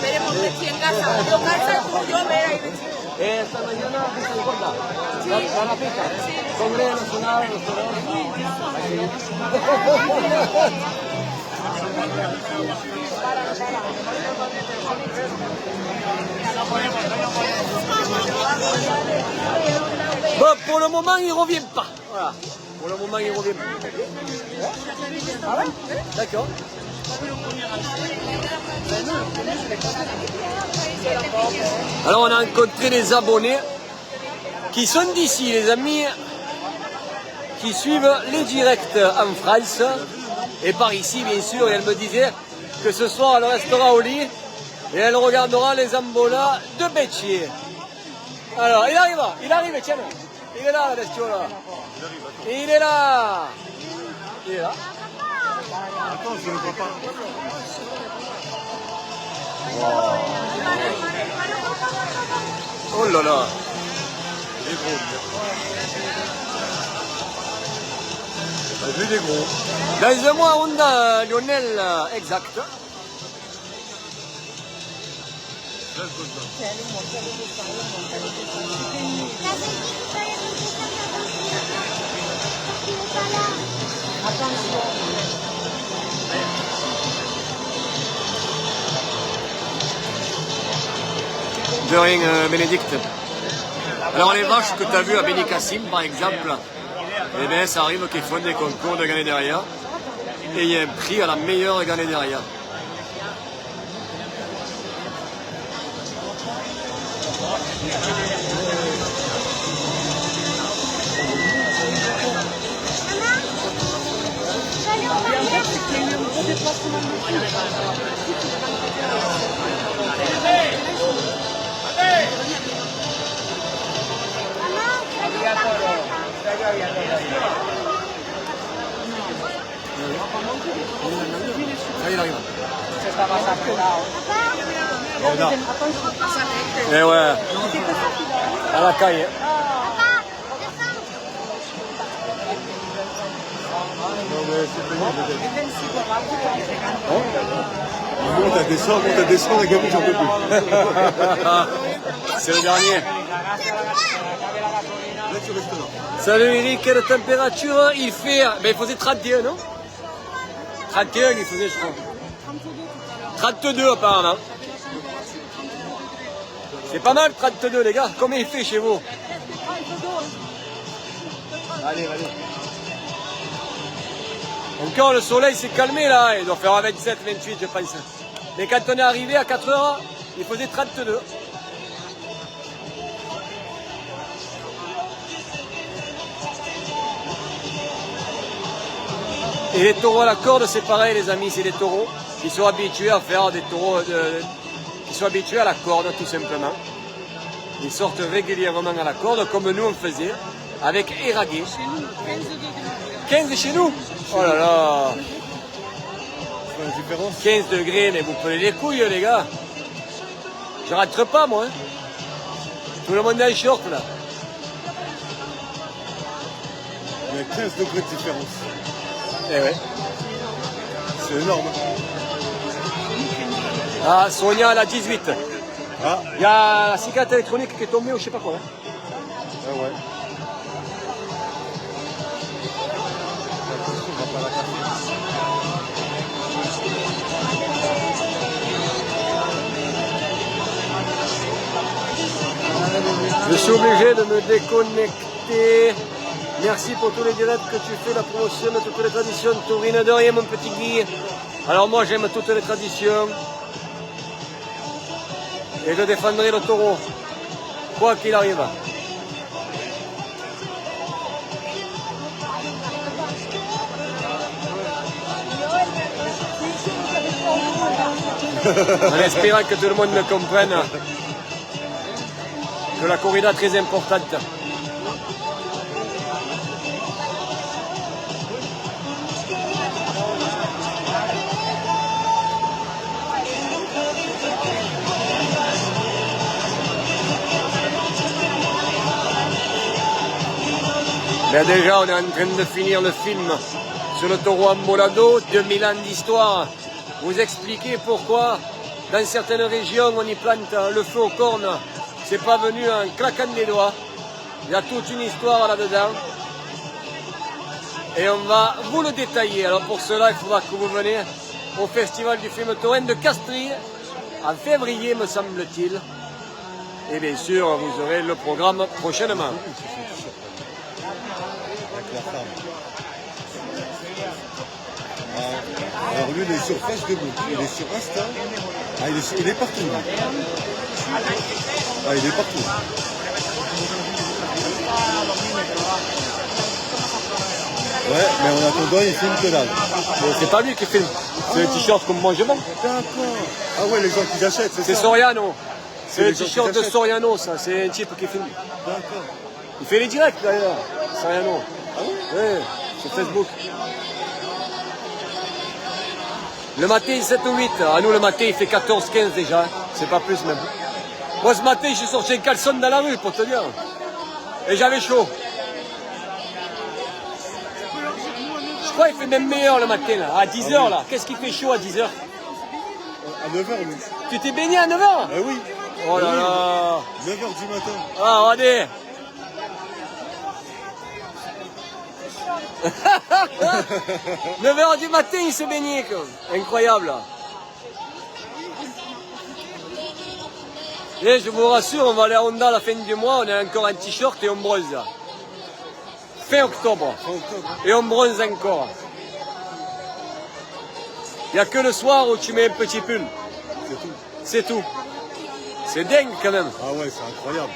Veremos de quién gasta. Yo calza tuyo, mira. Esta mañana se importa. La pica. Congreso Nacional, los toreros. Bon, pour le moment, il ne revient pas. Voilà. Pour le moment, il ne revient pas. Ah ouais? D'accord. Alors, on a rencontré des abonnés qui sont d'ici, les amis, qui suivent les directs en France. Et par ici, bien sûr, et elle me disait que ce soir, elle restera au lit et elle regardera les ambolas de Béchier. Alors, il arrive, tiens. Il est là, la bestiola. Il est là. Il est là. Attends, je ne le vois pas. Oh là là. Il est gros. Lui, il est gros. Dans un mois, on a Lionel exact. De rien, Bénédicte. Alors les vaches que tu as vues à Benicassim, par exemple, eh bien, ça arrive qu'ils font des concours de ganaderia et il y a un prix à la meilleure ganaderia. Ahí arriba. Eh ouais, à la caille. Non, mais c'est pénible, peut-être. Monte à descendre, la gamine, j'en peux plus. C'est le dernier. Là, tu restes là. Salut Eric, quelle température il fait? Ben, il faisait 31, non? 31 il faisait, je crois. 32 apparemment. C'est pas mal 32 les gars, combien il fait chez vous? Allez, allez. Encore le soleil s'est calmé là, il doit faire à 27, 28 je pense. Mais quand on est arrivé à 4 heures, il faisait 32. Et les taureaux à la corde, c'est pareil les amis, c'est des taureaux qui sont habitués à faire des taureaux, qui sont habitués à la corde tout simplement. Ils sortent régulièrement à la corde comme nous on faisait, avec Eraguet. 15 chez nous? Oh là là! 15 degrés, mais vous prenez les couilles les gars. Je rentre pas moi. Hein. Tout le monde est en short là. Il y a 15 degrés de différence. Eh ouais. C'est énorme. Ah, Sonia, elle a 18. Ah, Il y a la cigarette électronique qui est tombée ou je sais pas quoi. Hein. ah ouais. Attention, on va pas la casser. Je suis obligé de me déconnecter. Merci pour tous les directs que tu fais, la promotion de toutes les traditions taurines. De rien, mon petit Guy. Alors moi, j'aime toutes les traditions. Et je défendrai le taureau, quoi qu'il arrive. En espérant que tout le monde me comprenne que la corrida est très importante. Mais déjà, on est en train de finir le film sur le taureau Ambolado, 2000 ans d'histoire. Vous expliquez pourquoi, dans certaines régions, on y plante le feu aux cornes. C'est pas venu en claquant des doigts. Il y a toute une histoire là-dedans. Et on va vous le détailler. Alors pour cela, il faudra que vous veniez au Festival du film taurin de Castries, en février, me semble-t-il. Et bien sûr, vous aurez le programme prochainement. La femme. Alors lui, il est sur Facebook, il est sur Insta. Ah, il est partout. Ah, il est partout. Ouais, mais en attendant, il filme que dalle. C'est pas lui qui filme, c'est le t-shirt comme moi je vends. D'accord. Ah ouais, les gens qui achètent, c'est ça. C'est Soriano. C'est le les gens qui t-shirt de achètent. Soriano, ça. C'est un type qui filme. D'accord. Il fait les directs d'ailleurs, Soriano. Ah oui. Oui, sur Facebook. Le matin, 7 ou 8. À nous, le matin, il fait 14-15 déjà. C'est pas plus même. Moi, ce matin, je suis sorti un caleçon dans la rue, pour te dire. Et j'avais chaud. Je crois qu'il fait même meilleur le matin, là. À 10h, là. Qu'est-ce qui fait chaud à 10h? À 9h, lui. Tu t'es baigné à 9h? Ah oui. Oh là là. 9h du matin. Ah, regardez. 9h du matin, il se baignait, quoi. Incroyable. Et je vous rassure, on va aller à Honda à la fin du mois, on a encore un t-shirt et on bronze. Fin octobre. Et on bronze encore. Il n'y a que le soir où tu mets un petit pull. C'est tout. C'est tout. C'est dingue quand même. Ah ouais, c'est incroyable.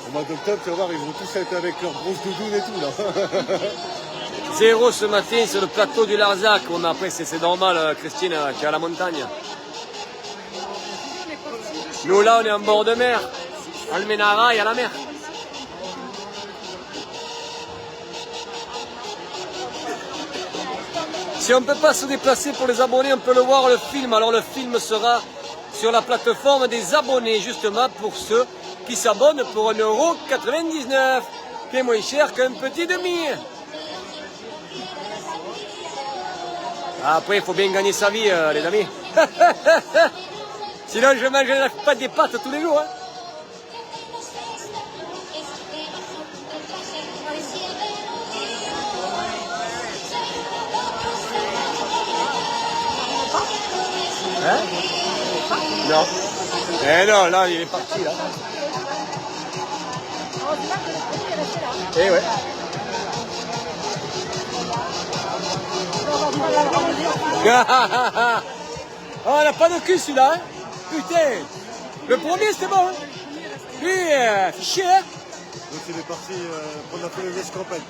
Au mois d'octobre, tu vas voir, ils vont tous être avec leurs grosses doudounes et tout, là. 0 ce matin sur le plateau du Larzac. Après, c'est normal, Christine, qui est à la montagne. Nous, là, on est en bord de mer. Almenara, il y a la mer. Si on ne peut pas se déplacer pour les abonnés, on peut le voir le film. Alors le film sera sur la plateforme des abonnés, justement pour ceux qui s'abonnent pour 1,99 €, qui est moins cher qu'un petit demi. Après, il faut bien gagner sa vie, les amis. Sinon, je mange pas des pâtes tous les jours. Hein. Hein? Non. Eh non, là, il est parti, là. Eh ouais. Oh, on n'a pas de cul, celui-là, hein? Putain. Le premier, c'était bon, hein? Lui, fichier, hein? Donc il est parti prendre un peu les escampades.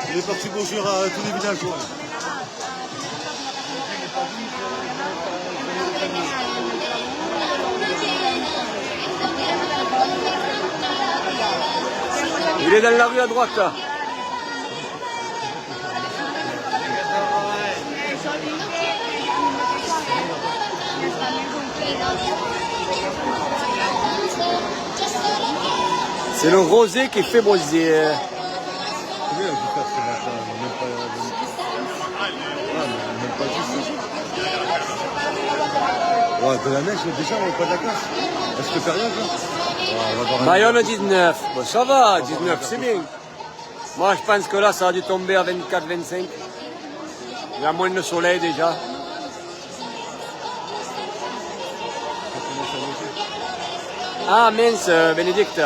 Il est parti bonjour à tous les villageois. Il est dans la rue à droite, là. C'est le rosé qui fait bronzer. Combien je vais faire ce matin? Même pas juste. Ouais, de la neige, déjà, on n'a pas de la classe. Est-ce que période, là? Ouais, on va voir un... Bayonne 19. Bon, ça va, 19, c'est bien. Moi, je pense que là, ça a dû tomber à 24-25. Il y a moins de soleil déjà. Ah mince, Bénédicte.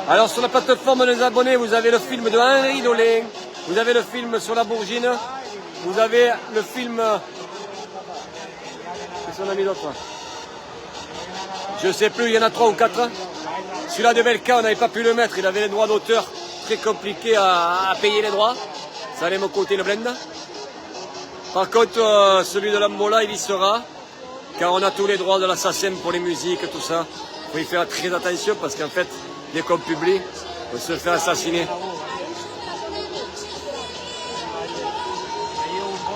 Alors sur la plateforme des abonnés, vous avez le film de Henri Dolin, vous avez le film sur la Bourgine, vous avez le film... Qu'est-ce qu'on a mis d'autre? Je sais plus, il y en a 3 ou 4. Celui-là de Belka, on n'avait pas pu le mettre, il avait les droits d'auteur, très compliqué à payer les droits. Ça allait me coûter le blend. Par contre, celui de l'Ambola, il y sera, car on a tous les droits de l'assassin pour les musiques, tout ça. Il faut y faire très attention parce qu'en fait, dès qu'on publie, on se fait assassiner.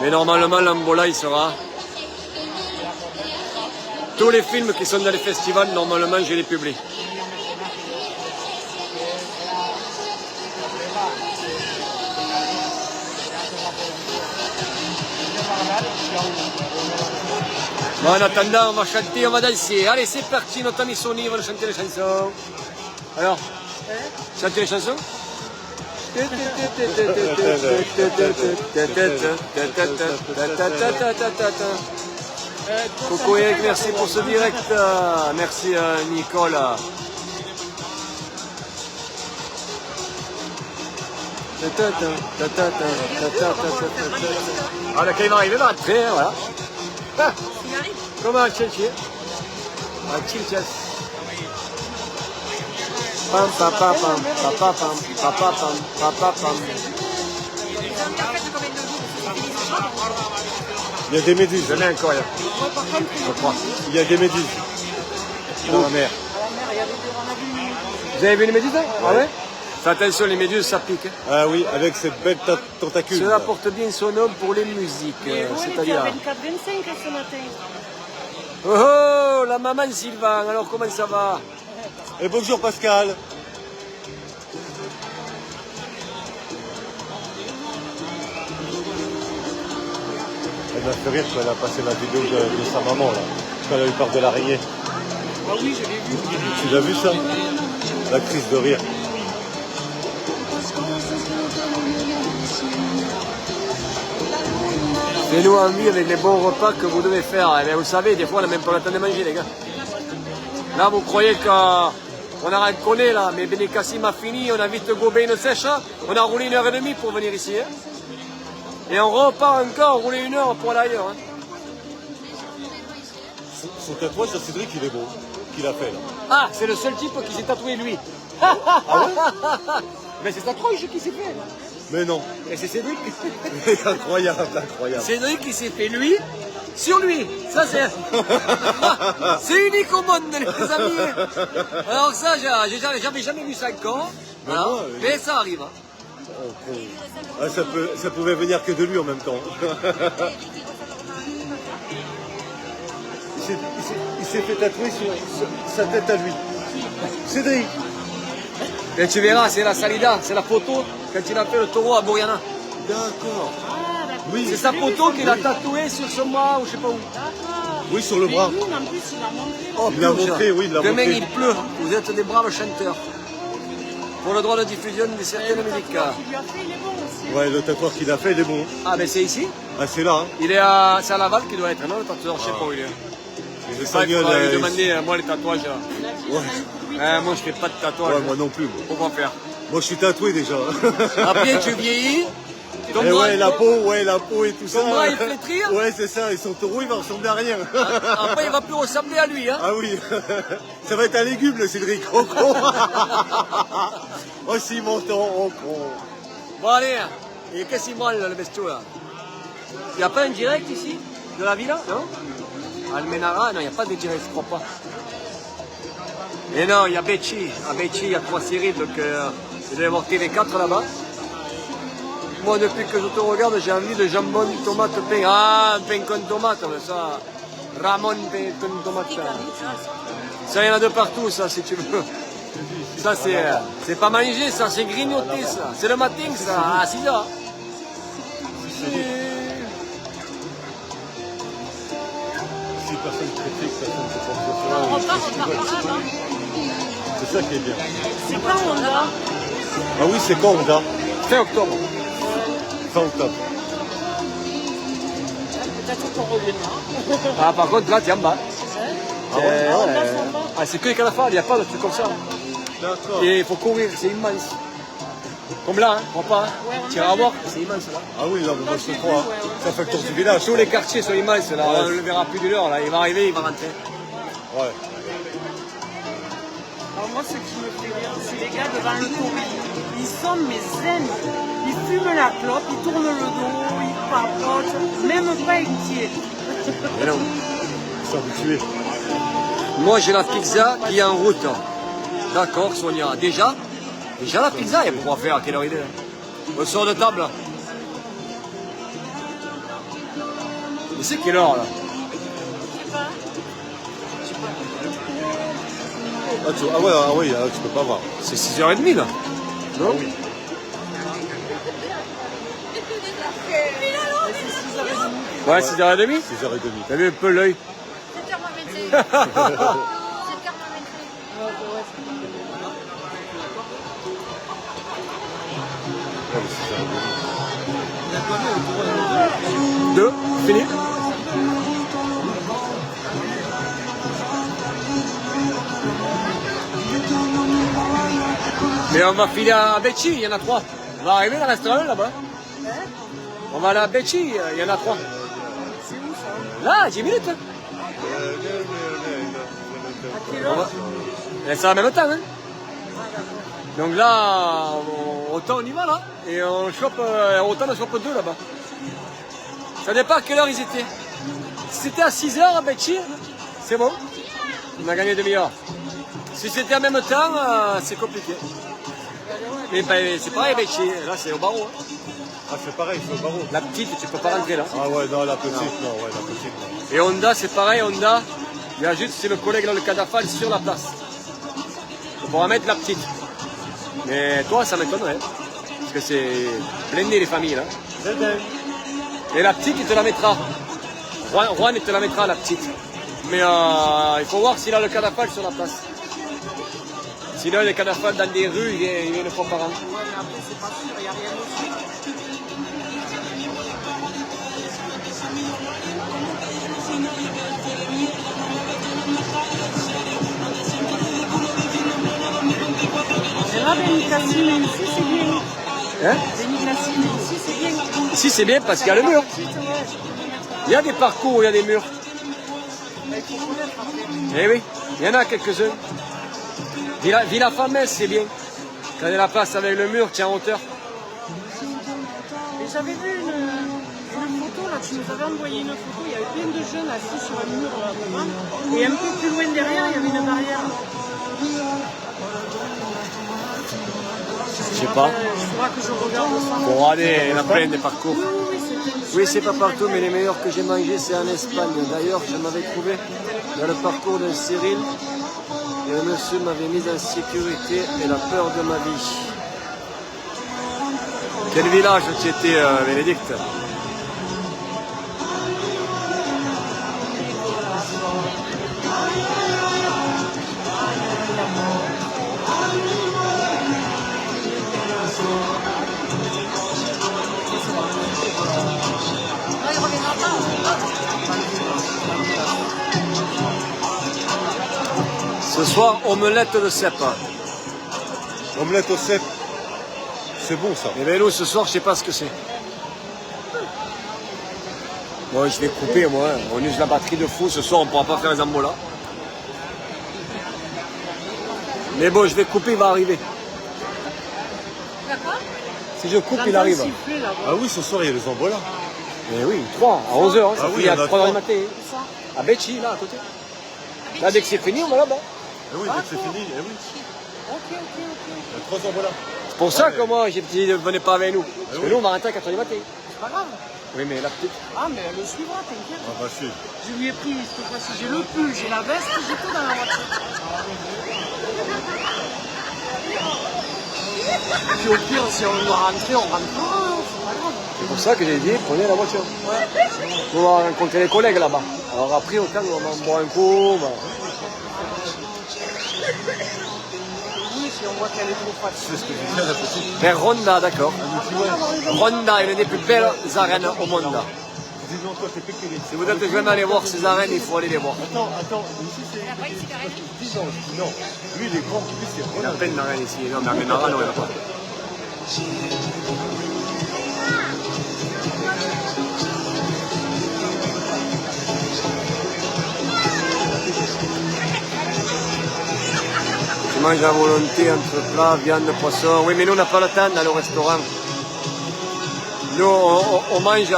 Mais normalement, l'Ambola, il sera. Tous les films qui sont dans les festivals, normalement, je les publie. Bon, en attendant, on va chanter, on va danser. Allez, c'est parti, notre ami Sony va nous chanter les chansons. Alors, chanter les chansons. Coucou Eric, merci pour ce direct. Merci Nicolas. Ah, quand il va arriver, il va rentrer, voilà. Ah, comment un chill-chill? Un chill-chill. Pam pam pam pam pam pam pam pam pam pam pam. Il y a des méduses. J'en ai encore, je crois. Il y a des méduses. Dans la mer. Vous avez vu les méduses? Ah ouais? Faites attention, les méduses, ça pique. Ah oui, avec cette belle tentacule. Cela porte bien son nom pour les musiques. C'est-à-dire. 24-25 ce matin. Oh, la maman Sylvain, alors comment ça va? Et bonjour Pascal. Elle m'a fait rire quand elle a passé la vidéo de sa maman, là, quand elle a eu peur de l'araignée. Ah oui, je l'ai vu. Tu l'as vu ça? La crise de rire. Fais-nous envie avec les bons repas que vous devez faire. Eh bien, vous savez, des fois, on n'a même pas le temps de manger, les gars. Là, vous croyez qu'on a raconné, là, mais Benicassim a fini, on a vite gobé une sèche, on a roulé 1h30 pour venir ici. Hein. Et on repart encore, rouler 1 heure pour aller ailleurs. Hein. Son tatouage à Cédric, il est beau. Qu'il a fait, là. Ah, c'est le seul type qui s'est tatoué, lui. Mais c'est sa tronche qui s'est fait. Mais non. Et c'est Cédric. Incroyable, incroyable. Cédric qui s'est fait lui sur lui. Ça c'est. C'est unique au monde, les amis. Alors ça, j'avais jamais vu ça encore. Voilà. Mais ça arrive. Hein. Ah, ça pouvait venir que de lui en même temps. Il s'est fait tatouer sur sa tête à lui. Cédric. Et tu verras, c'est la salida, c'est la photo quand il a fait le taureau à Bouriana. D'accord. Oui. C'est sa photo qu'il a tatouée sur son bras ou je sais pas où. Oui, sur le bras. Mais nous, en plus, il a montré. Oh, Il l'a montré, oui, il l'a Demain montré. il pleut, vous êtes des braves chanteurs. Pour le droit de diffusion de certaines musiques. Il lui a fait, il est bon aussi. Ouais, le tatouage qu'il a fait, il est bon. Ah ben c'est ici. Ah, c'est là, hein. C'est à Laval qui doit être, non, le tatoueur, je sais pas où il est. Les C'est ça qu'il Espagnols, faudra lui demander, moi les tatouages. ouais. Moi je fais pas de tatouage. Ouais, moi non plus. Moi. Pourquoi faire? Moi, je suis tatoué déjà. Après tu vieillis. Ton Et bras, ouais, la peau et tout ça. Ton bras, il flétrit. Ouais, c'est ça. Et son taureau, il va ressembler à rien. Après il va plus ressembler à lui. Hein. Ah oui. Ça va être un légume, le Cédric. Oh, con. Oh, si, mon ton, oh, con. Bon allez, et qu'est-ce qu'il branle le bestiau là? Il n'y a pas un direct ici? De la villa? Non? Almenara? Non, il n'y a pas de direct, je crois pas. Et non, il y a Becci. À Becci, il y a 3 séries, donc je vais avoir TV4 là-bas. Moi, depuis que je te regarde, j'ai envie de jambon, tomate, pain. Ah, un pain con tomate, mais ça. Ramon, pain con tomate. Ça, il y en a de partout, ça, si tu veux. Ça, c'est pas manger, ça, c'est grignoter, ça. C'est le matin, ça, à 6 heures. Si personne critique, personne ne se On pense repart, on repart, non? C'est ça qui est bien. C'est quand on a? Ah oui, c'est quand, Honda? Fin octobre. Fin octobre. Peut-être qu'on reviendra. Ah, par contre, là, tu es en bas. Ah, on a son bas. Ah, c'est que les calafars, il n'y a pas de trucs comme ça. D'accord. Et il faut courir, c'est immense. Comme là, hein, crois pas. Ouais, on Tu vas a voir, c'est immense là. Ah oui, non, mais moi je te crois. Ça fait le tour du village. Tous les quartiers sont immenses là, Ouais. on ne le verra plus d'une heure là. Il va arriver, il va rentrer. Ouais. Alors moi, ce qui me fait rire, c'est les gars devant le tourisme. Ils sont mes zen. Ils fument la clope, ils tournent le dos, ils papotent, même pas inquiets. Mais non. Ils sont habitués. Moi, j'ai la pizza qui est en route. D'accord, Sonia. Déjà la pizza, il y a quoi faire, à quelle heure il est? On sort de table. Mais c'est quelle heure, là? Ah ouais, tu peux pas voir. C'est 6h30, là. Non? Oui. Ouais, 6h30. 6h30. T'as vu un peu l'œil? 7h moins 25. 7h moins 2, fini. Mais on va filer à Becci, il y en a 3. On va arriver dans le restaurant là-bas. On va aller à Becci, il y en a 3. C'est où ça? Là, 10 minutes. Hein. À quelle heure? Et c'est en même temps. Hein. Donc là, autant on y va là. Et on chope, autant on chope 2 là-bas. Ça dépend à quelle heure ils étaient. Si c'était à 6h à Becci, c'est bon. On a gagné demi-heure. Si c'était en même temps, c'est compliqué. Mais ben, c'est pareil Becci, là c'est au barreau. Hein. Ah, c'est pareil, c'est au barreau. La petite, tu peux pas rentrer là. Ah ouais, non, la petite, non, ouais, la petite, non. Et Honda, c'est pareil, Honda, il y a juste, c'est le collègue dans le cadafal sur la place. On pourra mettre la petite. Mais toi, ça m'étonnerait. Parce que c'est blindé les familles là. Et la petite, il te la mettra. Juan, il te la mettra, la petite. Mais il faut voir s'il a le cadafal sur la place. Sinon, le cadafal dans des rues, il est une fois par an. Ouais, mais après, c'est pas sûr, il n'y a rien dessus. Et là, Benicassi, mais ici, c'est bien. Hein? Benicassi, mais ici, c'est bien. Ici, c'est bien parce qu'il y a le mur. Il y a des parcours, il y a des murs. Il faut connaître après. Eh oui, il y en a quelques-uns. Villa Famès, c'est bien. Quand il y a la place avec le mur, tiens en hauteur. Et j'avais vu une photo, là, tu nous avais envoyé une photo, il y avait plein de jeunes assis sur un mur là, devant. Et un peu plus loin derrière, il y avait une barrière. Je sais pas. Il faudra que je regarde ça. Pour aller, il y en a plein des parcours. c'était Oui, c'est pas partout, mais les meilleurs que j'ai mangés, c'est en Espagne. D'ailleurs, je m'avais trouvé dans le parcours de Cyril. Et le monsieur m'avait mis en sécurité et la peur de ma vie. Quel village tu étais, Bénédicte? Ce soir, omelette de cèpe. Omelette au cèpe, c'est bon ça. Et bien nous, ce soir, je sais pas ce que c'est. Moi, je vais couper, moi. Hein. On use la batterie de fou. Ce soir, on ne pourra pas faire les ambolas. Mais bon, je vais couper, il va arriver. Si je coupe, il arrive. Ah oui, ce soir, il y a les embolas. Mais oui, 3, à 11h. Hein, ça Ah oui, finit à il y en a 3h du 3. matin. À Becci, là, à côté. Là, dès que c'est fini, on va là-bas. Eh oui, dès que c'est fini, eh oui. Il y a 3 embolas. C'est pour ça que moi, j'ai dit, ne venez pas avec nous. Parce que oui. nous, on va rentrer à 4h du matin. C'est pas grave. Oui, mais la petite. Ah, mais elle le suivra, t'inquiète. On va suivre. Je lui ai pris cette fois-ci. J'ai le pull, j'ai la veste, j'ai tout dans la voiture. Puis au pire, si on doit rentrer, on rentrera. C'est pas grave. C'est pour ça que j'ai dit, prenez la voiture. On va rencontrer les collègues là-bas. Alors après, au calme, on va boire un coup. Oui, si on voit qu'elle est trop fatiguée. C'est ce que je disais à la petite. Vers Ronda, d'accord. Ronda est l'une des plus belles arènes au monde. Dis non, toi, t'es péqué. Si vous êtes jamais allé voir ces arènes, il faut aller les voir. Attends, ici c'est 10 ans. Non, lui il est grand, lui c'est Il y a Ronald. plein d'arènes ici. Non, mais à Benara, non, il n'y en a pas. mange à volonté entre plats, viande, poisson. Oui, mais nous, on n'a pas le temps dans le restaurant. Nous, on mange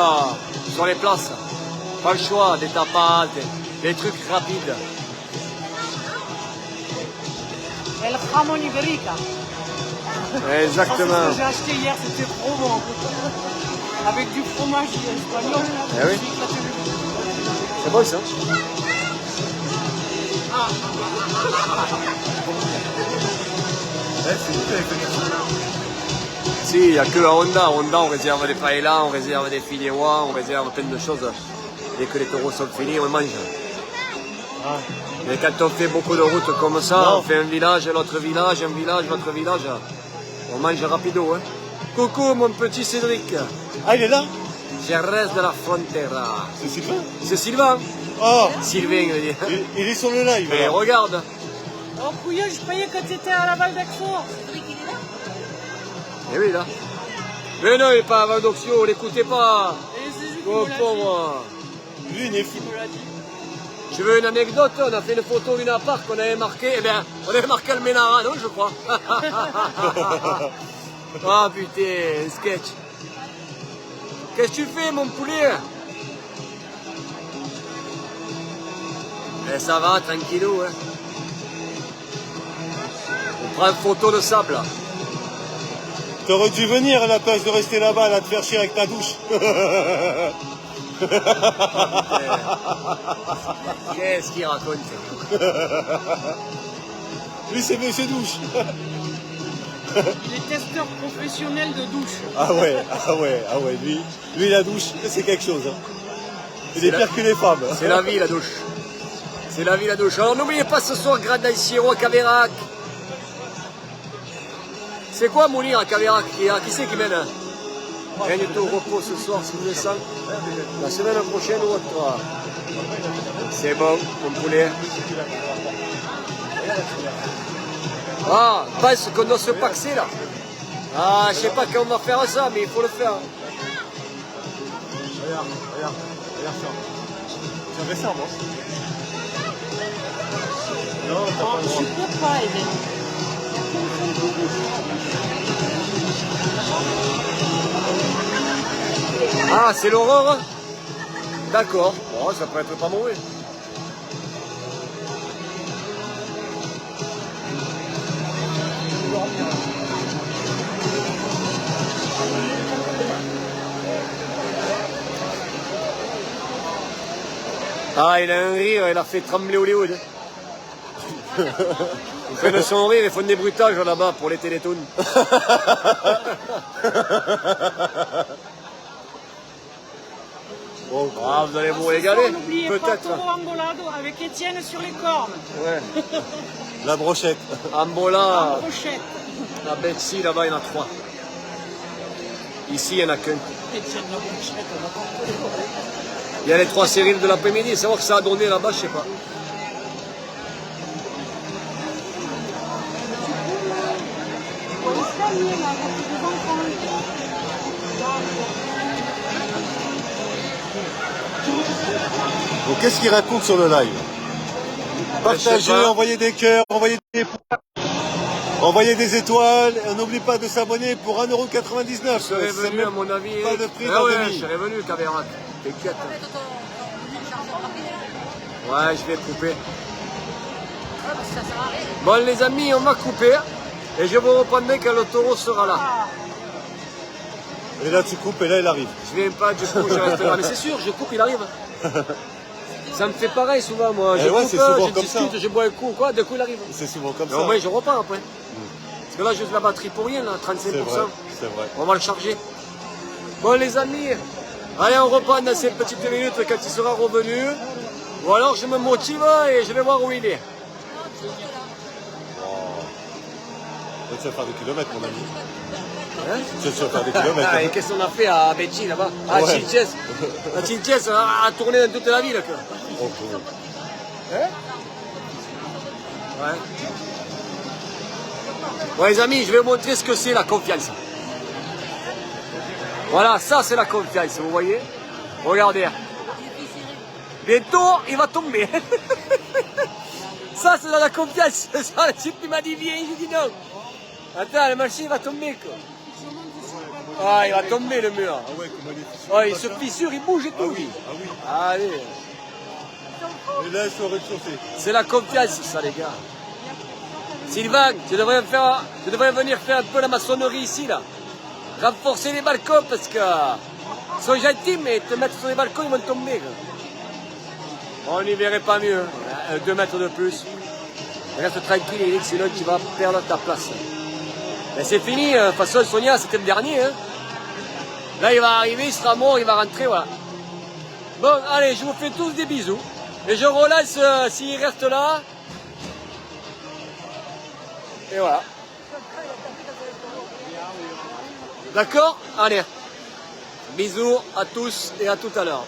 sur les places. Pas le choix, des tapas, des trucs rapides. El jamón ibérica. Exactement. C'est ce que j'ai acheté hier, c'était trop bon. Avec du fromage espagnol. Eh oui. C'est bon ça. Si, il n'y a que à Honda. À Honda, on réserve des paellas, on réserve des fideuà, on réserve plein de choses. Dès que les taureaux sont finis, on mange. Mais quand on fait beaucoup de routes comme ça, on fait un village, l'autre village, un village, l'autre village, on mange rapido. Hein. Coucou mon petit Cédric. Ah, il est là? Jerez de la Frontera. C'est Sylvain? C'est Sylvain. Oh, Sylvain, il veut dire. il est sur le live. Mais là. regarde. Oh couillon, je croyais que tu étais à la Val d'Axo. Eh oui, là. Mais non, il n'est pas à Val d'Oxio, l'écoutez pas. Et c'est lui qui Oh, me l'a dit. pauvre. Lui, il est fou. Il me l'a dit. Tu veux une anecdote? On a fait une photo d'une appart qu'on avait marqué. Eh bien, on avait marqué le Ménara, non, je crois. Ah putain, sketch. Qu'est-ce que tu fais, mon poulet? Eh, ça va, tranquillou, hein. On prend une photo de sable. T'aurais dû venir à la place de rester là-bas, là, te faire chier avec ta douche. Qu'est-ce qu'il raconte? Lui, c'est monsieur douche. Il est testeur professionnel de douche. Ah ouais, lui la douche, c'est quelque chose. Hein. Il est la- pire que les femmes. C'est la vie, la douche. C'est la vie, la douche. Alors n'oubliez pas ce soir, Gradanciero à Caverac. C'est quoi mourir à Caverac? Qui c'est qui mène? Rien du tout au repos ce soir, si vous le sentez. La semaine prochaine ou autre. C'est bon, mon poulet. Ah, pense qu'on doit se paxer là. Ah, je sais pas quand on va faire ça, mais il faut le faire. Regarde ça. J'avais ça, moi. Non, t'as pas le droit. Tu peux pas, Hélène. Ah, c'est l'aurore? D'accord. Bon, ça peut être pas mauvais. Ah, il a un rire, il a fait trembler Hollywood. Ils font de son rire, ils font des bruitages là-bas pour les télétoons. Ah, vous allez vous régaler, N'oubliez pas peut-être. Toro Ambolado avec Étienne sur les cornes. Ouais. La brochette. Ambola, Pochette. la Betsy, là-bas, il y en a 3. Ici, il n'y en a qu'un. Étienne la pochette, on va comprendre. Il y a les 3 séries de l'après-midi, savoir que ça a donné là-bas, je sais pas. Donc qu'est-ce qu'il raconte sur le live? Je sais Partagez, pas. envoyez des cœurs, envoyez des pouces, envoyez des étoiles. Et n'oublie pas de s'abonner pour 1,99 €. Je serais venu, à mon avis. pas de prix Ah d'un ouais, demi. je serais venu, Caverac. T'inquiète. Ouais, je vais couper. Bon, les amis, on va couper. Et je vous reprendrai quand le taureau sera là. Et là tu coupes et là il arrive. Je viens pas, du coup, je reste là. Mais c'est sûr, je coupe, il arrive. Ça me fait pareil souvent, moi. Je ouais, coupe, c'est souvent je comme discute, ça. je bois un coup, quoi, d'un coup, il arrive. C'est souvent comme Mais ça. au moins, je repars après. Parce que là, juste la batterie pour rien, là, 35%. C'est vrai, c'est vrai. On va le charger. Bon, les amis, allez, on reprend dans ces petites minutes quand il sera revenu. Ou alors, je me motive et je vais voir où il est. Tu vas faire des kilomètres, mon ami. Hein? Tu vas faire des kilomètres. Ah, et qu'est-ce qu'on a fait à Betty, là-bas? À Ouais. Chinches. À Chinches, a tourné dans toute la ville. Quoi. Oh, cool. Hein? Ouais. Bon, les amis, je vais vous montrer ce que c'est la confiance. Voilà, ça c'est la confiance, vous voyez? Regardez. Bientôt, il va tomber. Ça, c'est dans la confiance. Ça, le type qui m'a dit viens, j'ai dit non. Attends, la machine va tomber quoi. Ah, il va tomber le mur. Ah ouais, comment il est fissure. Oh, il se fissure, il bouge et tout. Ah oui, ah oui. Allez, Et là, ils sont au rez-de-chaussée. c'est la confiance ça les gars. Sylvain, tu devrais venir faire un peu la maçonnerie ici là. Renforcer les balcons parce que ils sont gentils mais te mettre sur les balcons ils vont tomber. Quoi. On n'y verrait pas mieux. 2 mètres de plus. Reste tranquille Eric, sinon tu vas perdre ta place. Mais c'est fini, de toute façon Sonia c'était le dernier. Hein. Là il va arriver, il sera mort, il va rentrer, voilà. Bon, allez, je vous fais tous des bisous. Et je relance s'il reste là. Et voilà. D'accord? Allez. Bisous à tous et à tout à l'heure.